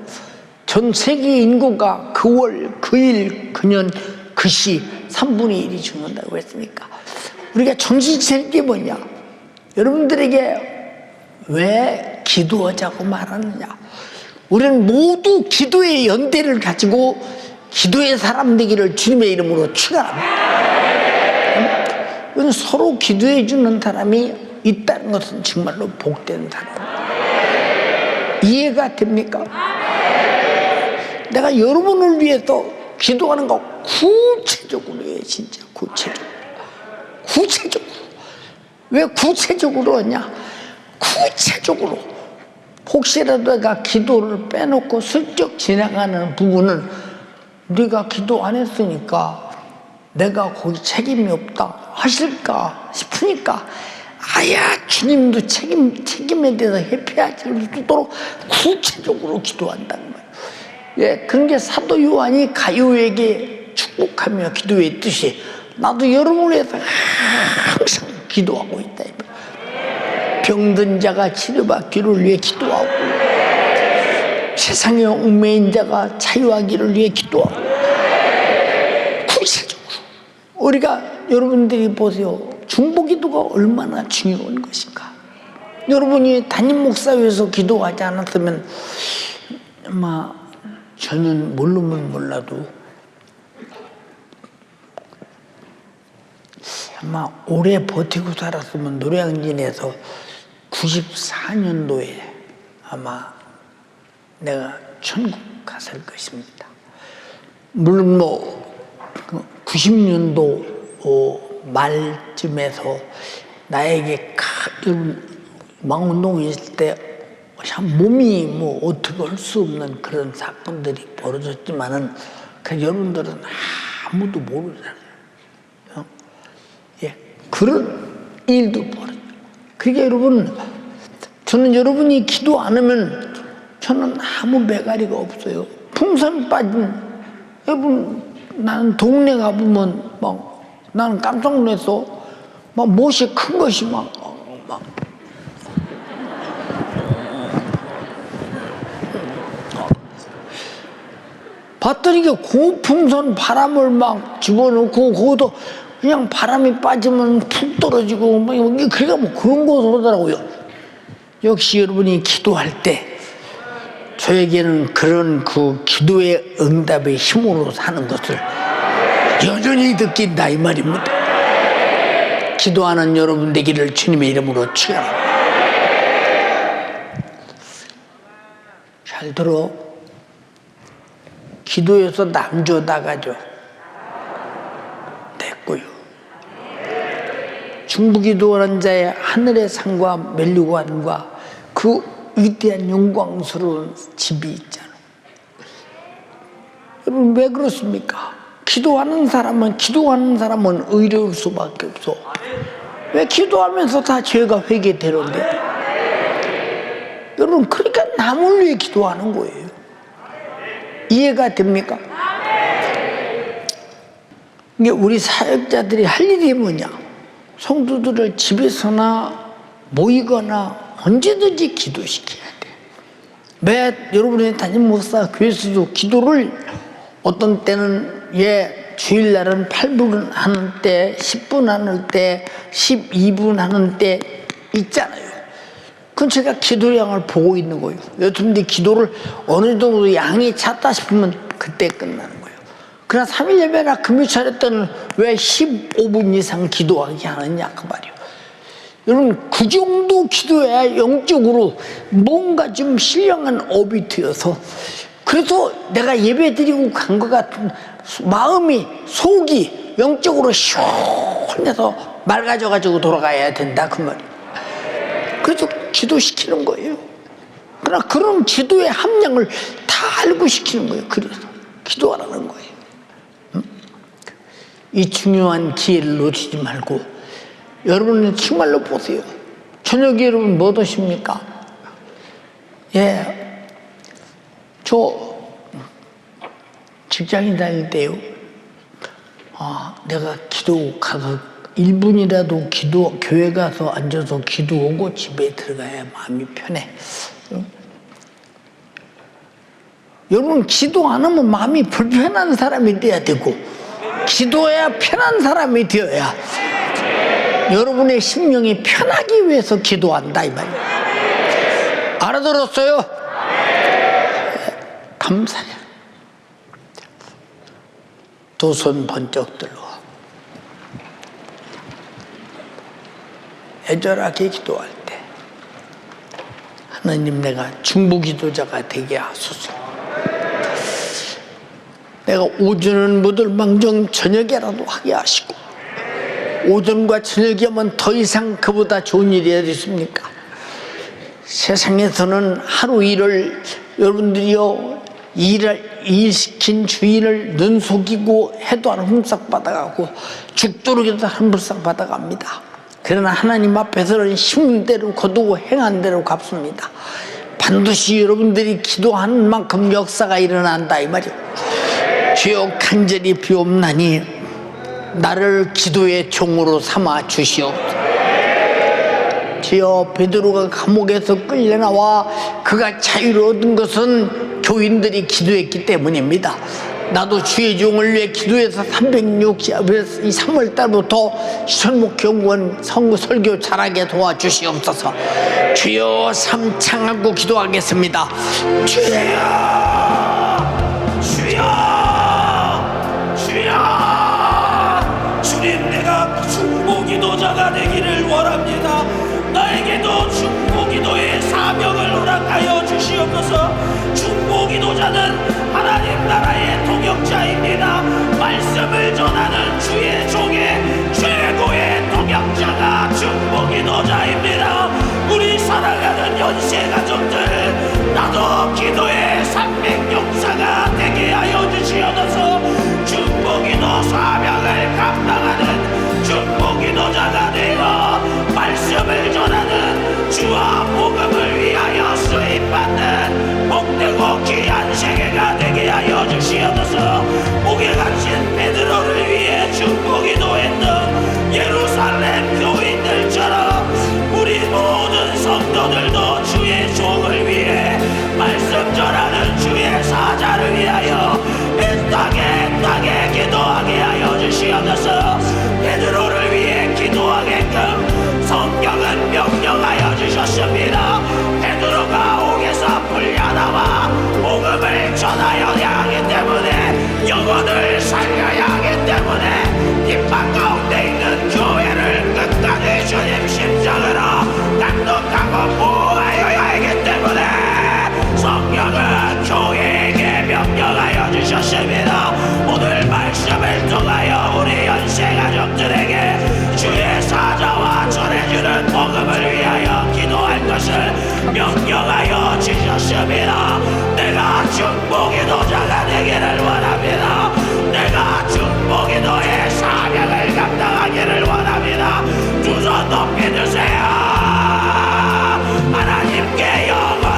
전 세계 인구가 그 월, 그 일, 그 년, 그 시 3분의 1이 죽는다고 했으니까 우리가 정신 차릴 게 뭐냐? 여러분들에게 왜 기도하자고 말하느냐? 우리는 모두 기도의 연대를 가지고 기도의 사람 되기를 주님의 이름으로 축원합니다. 서로 기도해 주는 사람이 있다는 것은 정말로 복된 사람. 이해가 됩니까? 내가 여러분을 위해서 기도하는 거 구체적으로 해요. 진짜 구체적으로. 왜 구체적으로 하냐? 구체적으로. 혹시라도 내가 기도를 빼놓고 슬쩍 지나가는 부분은 네가 기도 안 했으니까 내가 거기 책임이 없다 하실까 싶으니까 아야 주님도 책임에 대해서 회피하지 않도록 구체적으로 기도한다는 거예요. 예, 그런 게 사도 요한이 가요에게 축복하며 기도했듯이 나도 여러분을 위해서 항상 기도하고 있다. 병든 자가 치료받기를 위해 기도하고 세상에 얽매인 자가 자유하기를 위해 기도하고 구체적으로 우리가 여러분들이 보세요. 중보기도가 얼마나 중요한 것인가. 여러분이 담임 목사회에서 기도하지 않았으면 아마 저는 모르면 몰라도 아마 오래 버티고 살았으면 노량진에서 94년도에 아마 내가 천국 갔을 것입니다. 물론 90년도 말쯤에서 나에게 망운동에 있을 때 참 몸이 어떻게 할 수 없는 그런 사건들이 벌어졌지만은 그 여러분들은 아무도 모르잖아요. 예, 그런 일도 벌어져요. 그러니까 여러분, 저는 여러분이 기도 안 하면 저는 아무 매가리가 없어요. 풍선 빠진, 여러분, 나는 동네 가보면 나는 깜짝 놀랐어. 못이 큰 것이 봤더니 고풍선 바람을 집어넣고 거기도 그냥 바람이 빠지면 푹 떨어지고 그러니까 그런 거 하더라고요. 역시 여러분이 기도할 때 저에게는 그런 그 기도의 응답의 힘으로 사는 것을 여전히 느낀다 이 말입니다. 기도하는 여러분 되기를 주님의 이름으로 축원합니다. 잘 들어. 기도해서 남줘 나가죠. 됐고요. 중부기도하는 자의 하늘의 상과 멸류관과 그 위대한 영광스러운 집이 있잖아요. 여러분 왜 그렇습니까? 기도하는 사람은 의로울 수밖에 없어. 왜 기도하면서 다 죄가 회개되는데? 여러분, 그러니까 남을 위해 기도하는 거예요. 이해가 됩니까? 이게 우리 사역자들이 할 일이 뭐냐? 성도들을 집에서나 모이거나 언제든지 기도시켜야 돼. 매 여러분의 담임 목사 교회에서도 기도를 어떤 때는 주일날은 8분 하는 때, 10분 하는 때, 12분 하는 때 있잖아요. 그건 제가 기도량을 보고 있는 거예요. 여러분들이 기도를 어느 정도 양이 찼다 싶으면 그때 끝나는 거예요. 그러나 3일 예배나 금요 차례 때는 왜 15분 이상 기도하게 하느냐 그 말이에요. 여러분, 그 정도 기도해야 영적으로 뭔가 좀 신령한 업이 되어서, 그래서 내가 예배 드리고 간 것 같은 마음이, 속이 영적으로 시원해서 맑아져가지고 돌아가야 된다 그 말이에요. 그래서 기도시키는 거예요. 그러나 그런 기도의 함량을 다 알고 시키는 거예요. 그래서 기도하라는 거예요. 이 중요한 기회를 놓치지 말고, 여러분은 정말로 보세요. 저녁에 여러분 뭐 드십니까? 저 직장인 다닐 때요. 내가 기도 가서 1분이라도 교회 가서 앉아서 기도하고 집에 들어가야 마음이 편해. 여러분, 기도 안 하면 마음이 불편한 사람이 돼야 되고, 기도해야 편한 사람이 되어야 여러분의 심령이 편하기 위해서 기도한다 이 말이에요. 알아들었어요? 감사해요. 두 손 번쩍 들어 애절하게 기도할 때, 하나님, 내가 중보기도자가 되게 하소서. 내가 오전은 못할망정 저녁에라도 하게 하시고, 오전과 저녁이 하면 더 이상 그보다 좋은 일이 어디 있습니까? 세상에서는 하루 일을 여러분들이요, 일 시킨 주인을 눈 속이고 해도 안 흠싹 받아가고 죽도록해도 한 불싹 받아갑니다. 그러나 하나님 앞에서는 심은 대로 거두고 행한 대로 갚습니다. 반드시 여러분들이 기도하는 만큼 역사가 일어난다 이 말이에요. 주여, 간절히 비옵나니 나를 기도의 종으로 삼아 주시옵소서. 주여, 베드로가 감옥에서 끌려나와 그가 자유를 얻은 것은 교인들이 기도했기 때문입니다. 나도 주의 종을 위해 기도해서 3월달부터 시설목경원 설교 잘하게 도와주시옵소서. 주여, 삼창하고 기도하겠습니다. 주여, 주님, 내가 중보기도자가 되기를 원합니다. 나에게도 중보기도의 사명을 허락하여 주시옵소서. 중보기도자는 하나님 나라의 동역자입니다. 말씀을 전하는 주의 종의 최고의 동역자가 중보기도자입니다. 우리 사랑하는 연세가족들, 나도 기도의 300용사가 되게 하여 주시옵소서. 중보기도 사명을 감당하는 중보기도자가 되어 말씀을 전하는 주와 복음을 위하여 쓰임받는 복되고 귀한 세계가 되게 하여 주시옵소서. 목에 갇힌 베드로를 위해 중보기도했던 예루살렘 교인들처럼 우리 모든 성도들도 주의 종을 위해 말씀 전하는 주의 사자를 위하여 땅에 기도하게 하여 주시옵소서. 베드로를 위해 기도하게끔 성경은 명령하여 주셨습니다. 베드로가 옥에서 풀려나와 복음을 전하여야 하기 때문에, 영혼을 살려야 하기 때문에 핍박 가운데 있는 교회를 끝까지 주님 심정으로 낭독하고 보호하여야 하기 때문에 성경은 교회에게 명령하여 주셨습니다. 오늘 말씀을 통하여 우리 연세가족들에게 주의 사자와 전해주는 복음을 위하여 기도할 것을 명령하여 주셨습니다. 내가 중보기도자가 되기를 원합니다. 내가 중보기도의 사명을 감당하기를 원합니다. 두 손 높이 드세요. 하나님께 영원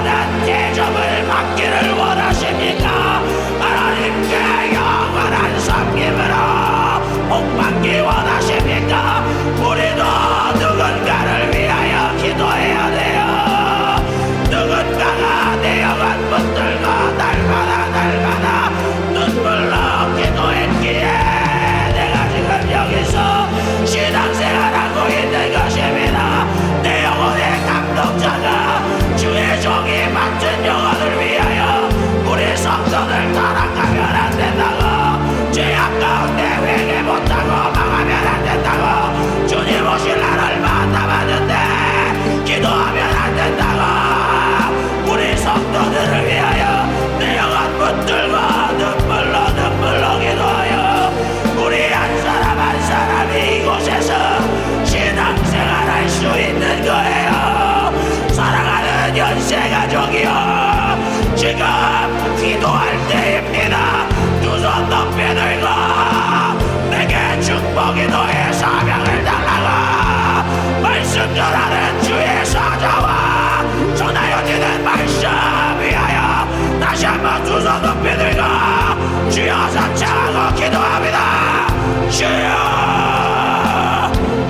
주여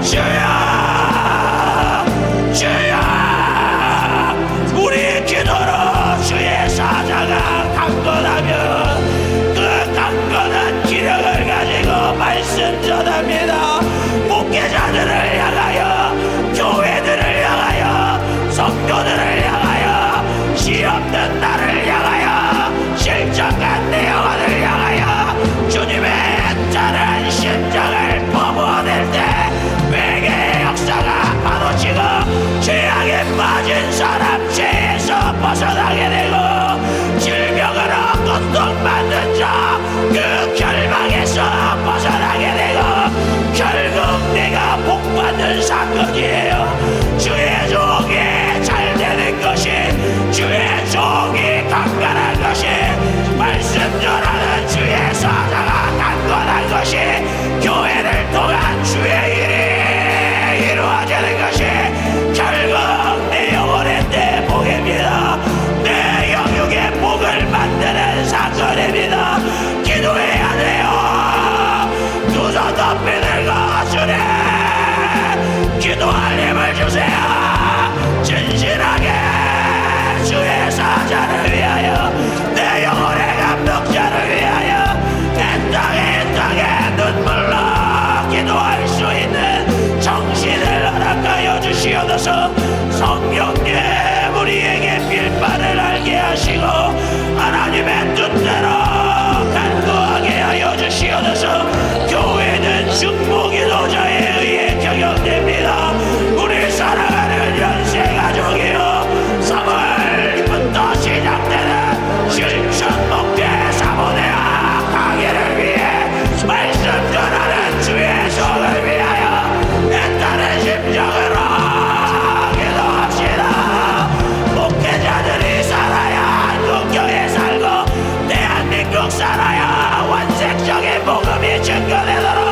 주여 주여 우리 기도로 주의 사자가 강건하면 그 강건한 기력을 가지고 말씀 전합니다. 목회자들을 향하여 교회들을 향하여 성도들을 향하여 시없는 나를 향하여 실정한 내 영혼을 향하여 주님의 애타는 심정을 퍼부어낼 때 외계의 역사가 파도치고 죄악에 빠진 사람 죄에서 벗어나게 되고 질병으로 고통받는 자 그 결박에서 벗어나게 되고 결국 내가 복받는 사건이에요. 주의 종이 잘 되는 것이 주의 종이 강건한 것이 말씀 전하는 주의 사자가 강건한 것이 교회를 통한 주의 일이 이루어지는 것이 결국 내 영혼의 내 복입니다. 내 영육의 복을 만드는 사건입니다. 기도해야 돼요. 두 손 높이 들고 주님 기도할 힘을 주세요. 진실하게 주의 사자를 위하여 내 영혼의 감독자를 위하여 내 땅에 눈물로 기도할 수 있는 정신을 허락하여 주시옵소서. 성령님 우리에게 빌바를 알게 하시고 하나님의 뜻대로 간구하게 하여 주시옵소서. 교회는 중보기도자에 의해 경영됩니다. 우리 사랑하는 연세가족이여 3월부터 시작되는 실천 목회 사모대학 강의를 위해 말씀 전하는 주의 성을 위하여 애타는 심정으로 기도합시다. 목회자들이 살아야 한국교회 살고 대한민국 살아야 원색적인 복음이 증거되도록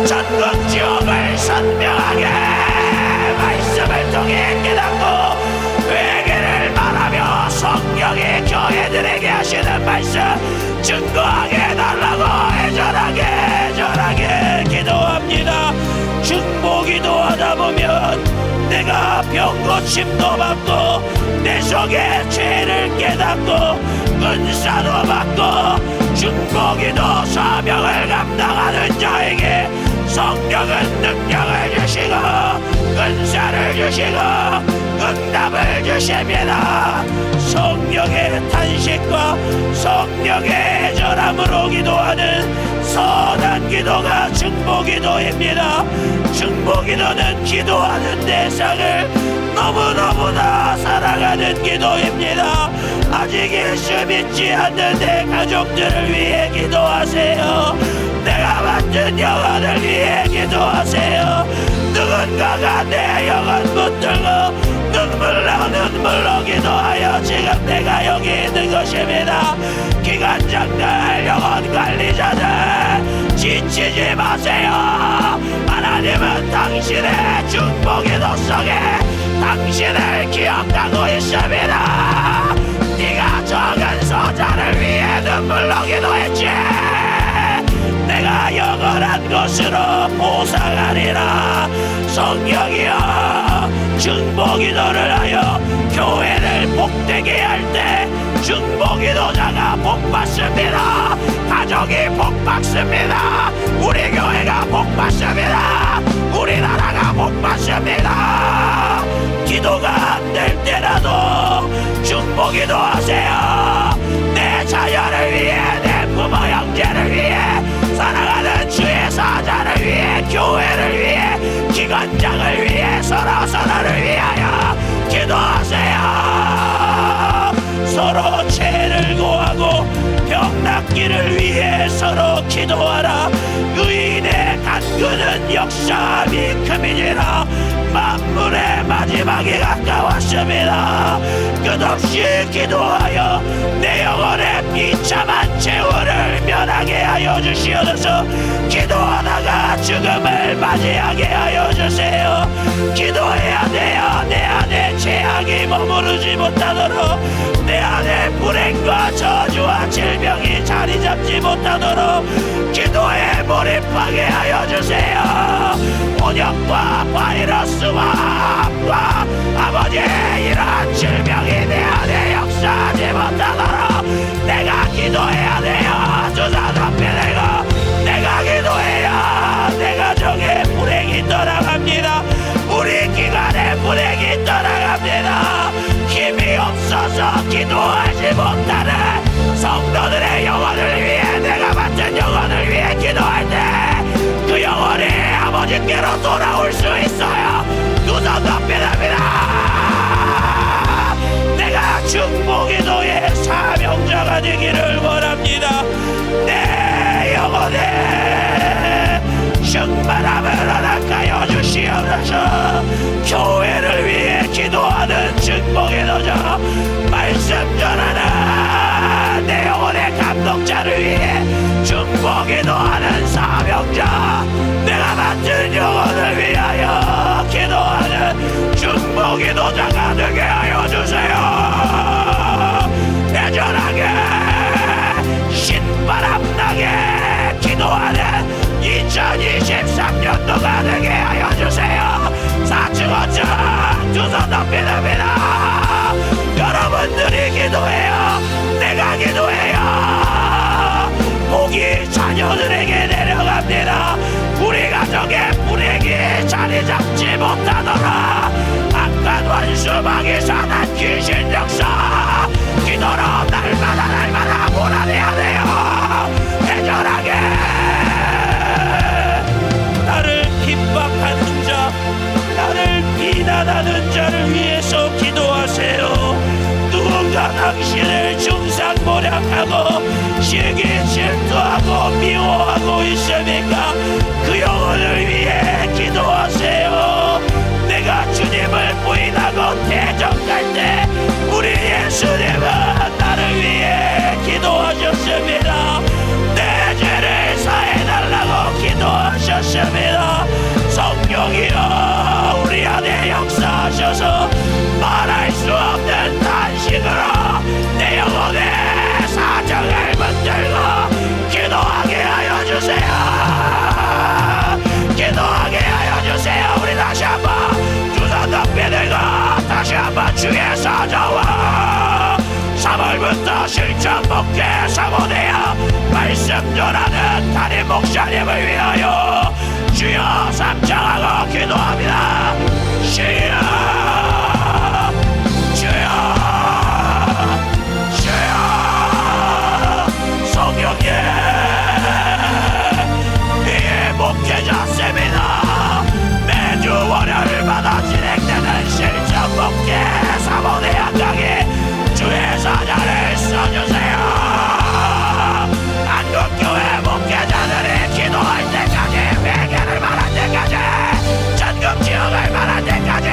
전국 지역을 선명하게 말씀을 통해 깨닫고 회개를 말하며 성령의 교회들에게 하시는 말씀 증거하게 해달라고 애절하게 기도합니다. 중보기도 하다 보면 내가 병고침도 받고 내 속에 죄를 깨닫고 은사도 받고 중보기도 사명을 감당하는 자에게 성령은 능력을 주시고 은사를 주시고 응답을 주십니다. 성령의 탄식과 성령의 애절함으로 기도하는 선한 기도가 중보기도입니다. 중보기도는 기도하는 대상을 너무너무나 사랑하는 기도입니다. 아직 예수 믿지 않는 내 가족들을 위해 기도하세요. 내가 맡은 영혼을 위해 기도하세요. 누군가가 내 영혼 붙들고 눈물로 기도하여 지금 내가 여기 있는 것입니다. 기관장들 영혼 관리자들 지치지 마세요. 하나님은 당신의 중보기도 속에 당신을 기억하고 있습니다. 네가 적은 소자를 위해 눈물로 기도했지. 내가 영원한 것으로 보상하리라. 성령이여 중보기도를 하여 교회를 복되게 할 때 중보기도자가 복받습니다. 가족이 복받습니다. 우리 교회가 복받습니다. 우리나라가 복받습니다. 기도가 안 될 때라도 중보기도 하세요. 내 자녀를 위해 내 부모 형제를 위해 사랑하는 주의 사자를 위해 교회를 위해 기관장을 위해 서로를 위하여 기도하세요. 서로 죄를 고하고 병 낫기를 위해 서로 기도하라. 의인의 간구는 역사함이 큼이니라. 만물의 마지막이 가까웠습니다. 끝없이 기도하여 내 영혼의 비참한 최후를 면하게 하여 주시옵소서. 기도하다가 죽음을 맞이하게 하여 주세요. 기도해야 돼요. 내 안에 죄악이 머무르지 못하도록, 내 안에 불행과 저주와 질병이 자리 잡지 못하도록 기도에 몰입하게 하여 주세요. 온역과 바이러스와 암과 아버지의 이러한 질병이 내 안에 역사하지 못하도록 내가 기도해야 돼요. 주사 덮여내고 내가 기도해야 내 가정의 불행이 떠나갑니다. 우리 기관의 불행이 떠나갑니다. 힘이 없어서 기도하지 못하는 성도들의 영혼을 위해, 내가 맡은 영혼을 위해 기도할 때 그 영혼이 아버지께로 돌아올 수 있어요. 두손 덮여납니다. 내가 중보기도의 사명자가 되기를 원합니다. 내 영혼에 충만함을 허락하여 주시옵소서. 교회를 위해 기도하는 중보기도자, 말씀 전하는 내 영혼의 감독자를 위해 중보기도하는 사명자, 내가 맡은 영혼을 위하여 기도하는 중보기도자가 되게 하여 주세요. 애절하게 신바람나게 기도하는 2023년도가 되게 하여 주세요. 4층 5층 두손 덮여납니다. 여러분들이 기도해요. 내가 기도해요. 복이 자녀들에게 내려갑니다. 우리 가정의 불행이 자리 잡지 못하도록 악한 원수마귀 사단 귀신 역사 기도로 날마다 몰아내야 돼요. 애절하게 나를 핍박하는 자, 나를 비난하는 자를 위해서 기도하세요. 누군가 당신을 중상모략하고 시기 질투하고 미워하고 있습니까? 그 영혼을 위해 기도하세요. 내가 주님을 부인하고 대적할 때 우리 예수님은 나를 위해 기도하셨습니다. 내 죄를 사해달라고 기도하셨습니다. 성령이여 우리 안에 역사하셔서 말할 수 없는 탄식으로 내 영혼의 사정을 붙들고 기도하게 하여 주세요. 기도하게 하여 주세요. 우리 다시 한번 두손 덮여들고 다시 한번 주의 사자와 3월부터 실천 목회 사모되어 말씀 전하는 담임 목사님을 위하여 주여 삼창하고 기도합니다. 주여 성령님, 이 목회자 세미나 매주 월요일마다 진행되는 실천 목회 사모대학 강의 주의 사자를 써주세요. 한국교회 목회자들이 기도할 때까지, 회개를 말할 때까지, 전금 지역을 말할 때까지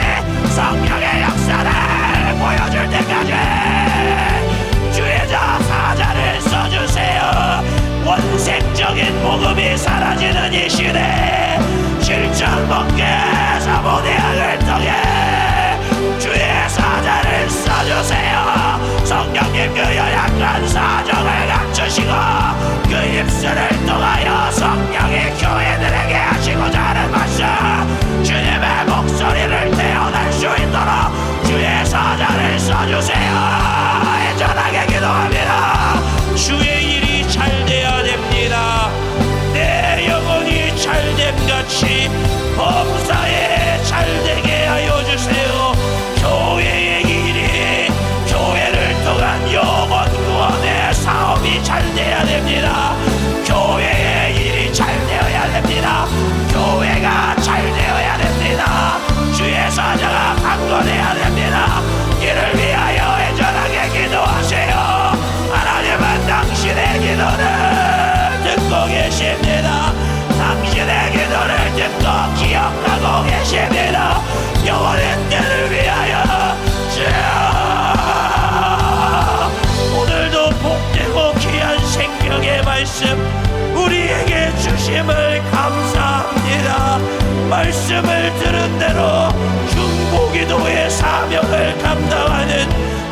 말씀을 들은 대로 중보기도의 사명을 감당하는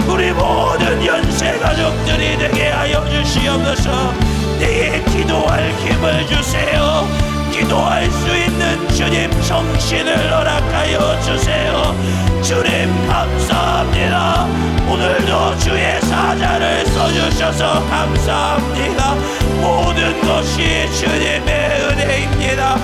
우리 모든 연세 가족들이 되게 하여 주시옵소서. 내게 기도할 힘을 주세요. 기도할 수 있는 주님 정신을 허락하여 주세요. 주님 감사합니다. 오늘도 주의 사자를 써주셔서 감사합니다. 모든 것이 주님의 은혜입니다.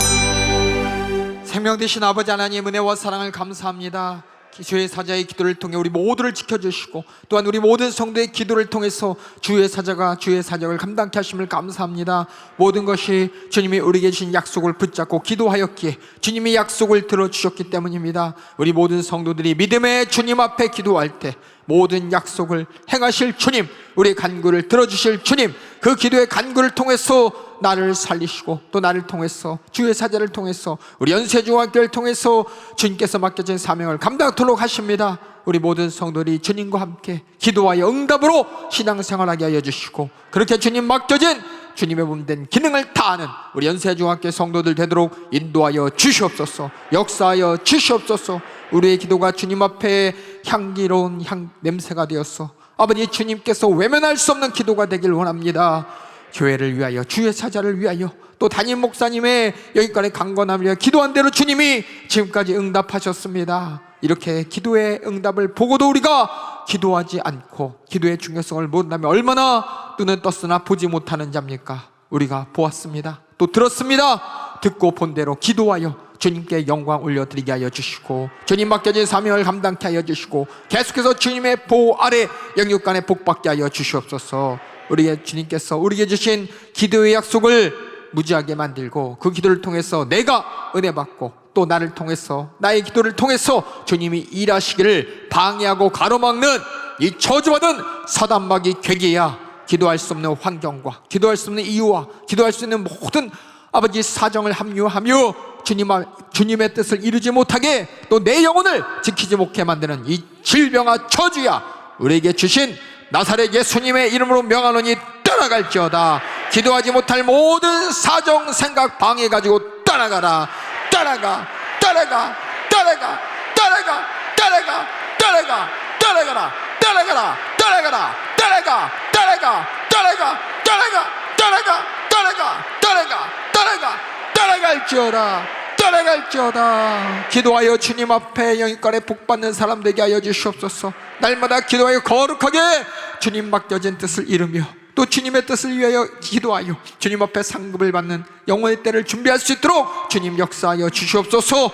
생명 되신 아버지 하나님, 은혜와 사랑을 감사합니다. 주의 사자의 기도를 통해 우리 모두를 지켜주시고 또한 우리 모든 성도의 기도를 통해서 주의 사자가 주의 사역을 감당케 하심을 감사합니다. 모든 것이 주님이 우리에게 주신 약속을 붙잡고 기도하였기에 주님이 약속을 들어주셨기 때문입니다. 우리 모든 성도들이 믿음의 주님 앞에 기도할 때 모든 약속을 행하실 주님, 우리의 간구를 들어주실 주님, 그 기도의 간구를 통해서 나를 살리시고 또 나를 통해서 주의 사자를 통해서 우리 연세중학교를 통해서 주님께서 맡겨진 사명을 감당토록 하십니다. 우리 모든 성도들이 주님과 함께 기도하여 응답으로 신앙생활하게 하여 주시고 그렇게 주님 맡겨진 주님의 몸된 기능을 다하는 우리 연세중학교 성도들 되도록 인도하여 주시옵소서. 역사하여 주시옵소서. 우리의 기도가 주님 앞에 향기로운 냄새가 되어서 아버지 주님께서 외면할 수 없는 기도가 되길 원합니다. 교회를 위하여 주의 사자를 위하여 또 담임 목사님의 여기까지 강건함을 위하여 기도한 대로 주님이 지금까지 응답하셨습니다. 이렇게 기도의 응답을 보고도 우리가 기도하지 않고 기도의 중요성을 모른다면 얼마나 눈은 떴으나 보지 못하는 자입니까? 우리가 보았습니다. 또 들었습니다. 듣고 본 대로 기도하여 주님께 영광 올려드리게 하여 주시고 주님 맡겨진 사명을 감당케 하여 주시고 계속해서 주님의 보호 아래 영육간에 복받게 하여 주시옵소서. 우리의 주님께서 우리에게 주신 기도의 약속을 무지하게 만들고 그 기도를 통해서 내가 은혜 받고 또 나를 통해서 나의 기도를 통해서 주님이 일하시기를 방해하고 가로막는 이 저주받은 사단마귀 괴계야 기도할 수 없는 환경과 기도할 수 없는 이유와 기도할 수 있는 모든 아버지 사정을 합류하며 주님의 뜻을 이루지 못하게 또 내 영혼을 지키지 못하게 만드는 이 질병아 저주야 우리에게 주신 나사렛 예수님의 이름으로 명하노니 떠나갈지어다. 기도하지 못할 모든 사정 생각 방해 가지고 떠나가라. 떠나가 떠나가 떠나가 떠나가 떠나가 떠나가 떠나가라 떠나가라 떠나가라 떠나가 떠나가 떠나가 떠나가 떠나가 떠나가 떠나가 떠나가 떠나갈지어다. 떠나갈지어다. 기도하여 주님 앞에 영육간에 복받는 사람 되게 하여 주시옵소서. 날마다 기도하여 거룩하게 주님 맡겨진 뜻을 이루며 또 주님의 뜻을 위하여 기도하여 주님 앞에 상급을 받는 영원의 때를 준비할 수 있도록 주님 역사하여 주시옵소서.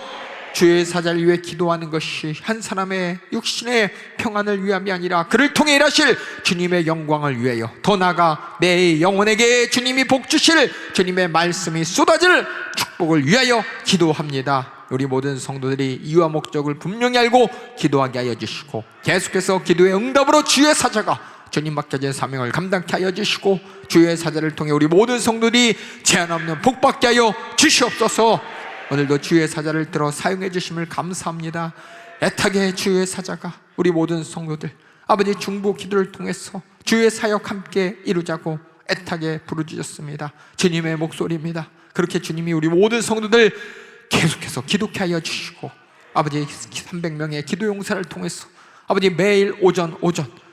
주의 사자를 위해 기도하는 것이 한 사람의 육신의 평안을 위함이 아니라 그를 통해 일하실 주님의 영광을 위하여 더 나아가 내 영혼에게 주님이 복 주실 주님의 말씀이 쏟아질 축복을 위하여 기도합니다. 우리 모든 성도들이 이유와 목적을 분명히 알고 기도하게 하여 주시고 계속해서 기도의 응답으로 주의 사자가 주님 맡겨진 사명을 감당케 하여 주시고 주의 사자를 통해 우리 모든 성도들이 제한 없는 복받게 하여 주시옵소서. 오늘도 주의 사자를 들어 사용해 주심을 감사합니다. 애타게 주의 사자가 우리 모든 성도들 아버지 중보 기도를 통해서 주의 사역 함께 이루자고 애타게 부르짖었습니다. 주님의 목소리입니다. 그렇게 주님이 우리 모든 성도들 계속해서 기도케 하여 주시고 아버지 300명의 기도 용사를 통해서 아버지 매일 오전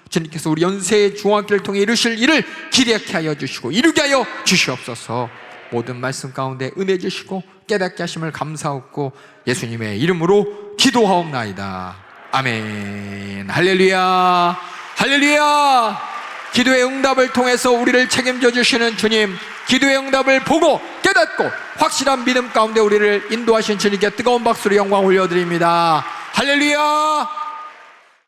주님께서 우리 연세 중학교를 통해 이루실 일을 기대케 하여 주시고 이루게 하여 주시옵소서. 모든 말씀 가운데 은혜 주시고 깨닫게 하심을 감사하고 예수님의 이름으로 기도하옵나이다. 아멘. 할렐루야 할렐루야. 기도의 응답을 통해서 우리를 책임져 주시는 주님, 기도의 응답을 보고 깨닫고 확실한 믿음 가운데 우리를 인도하신 주님께 뜨거운 박수로 영광 올려드립니다. 할렐루야.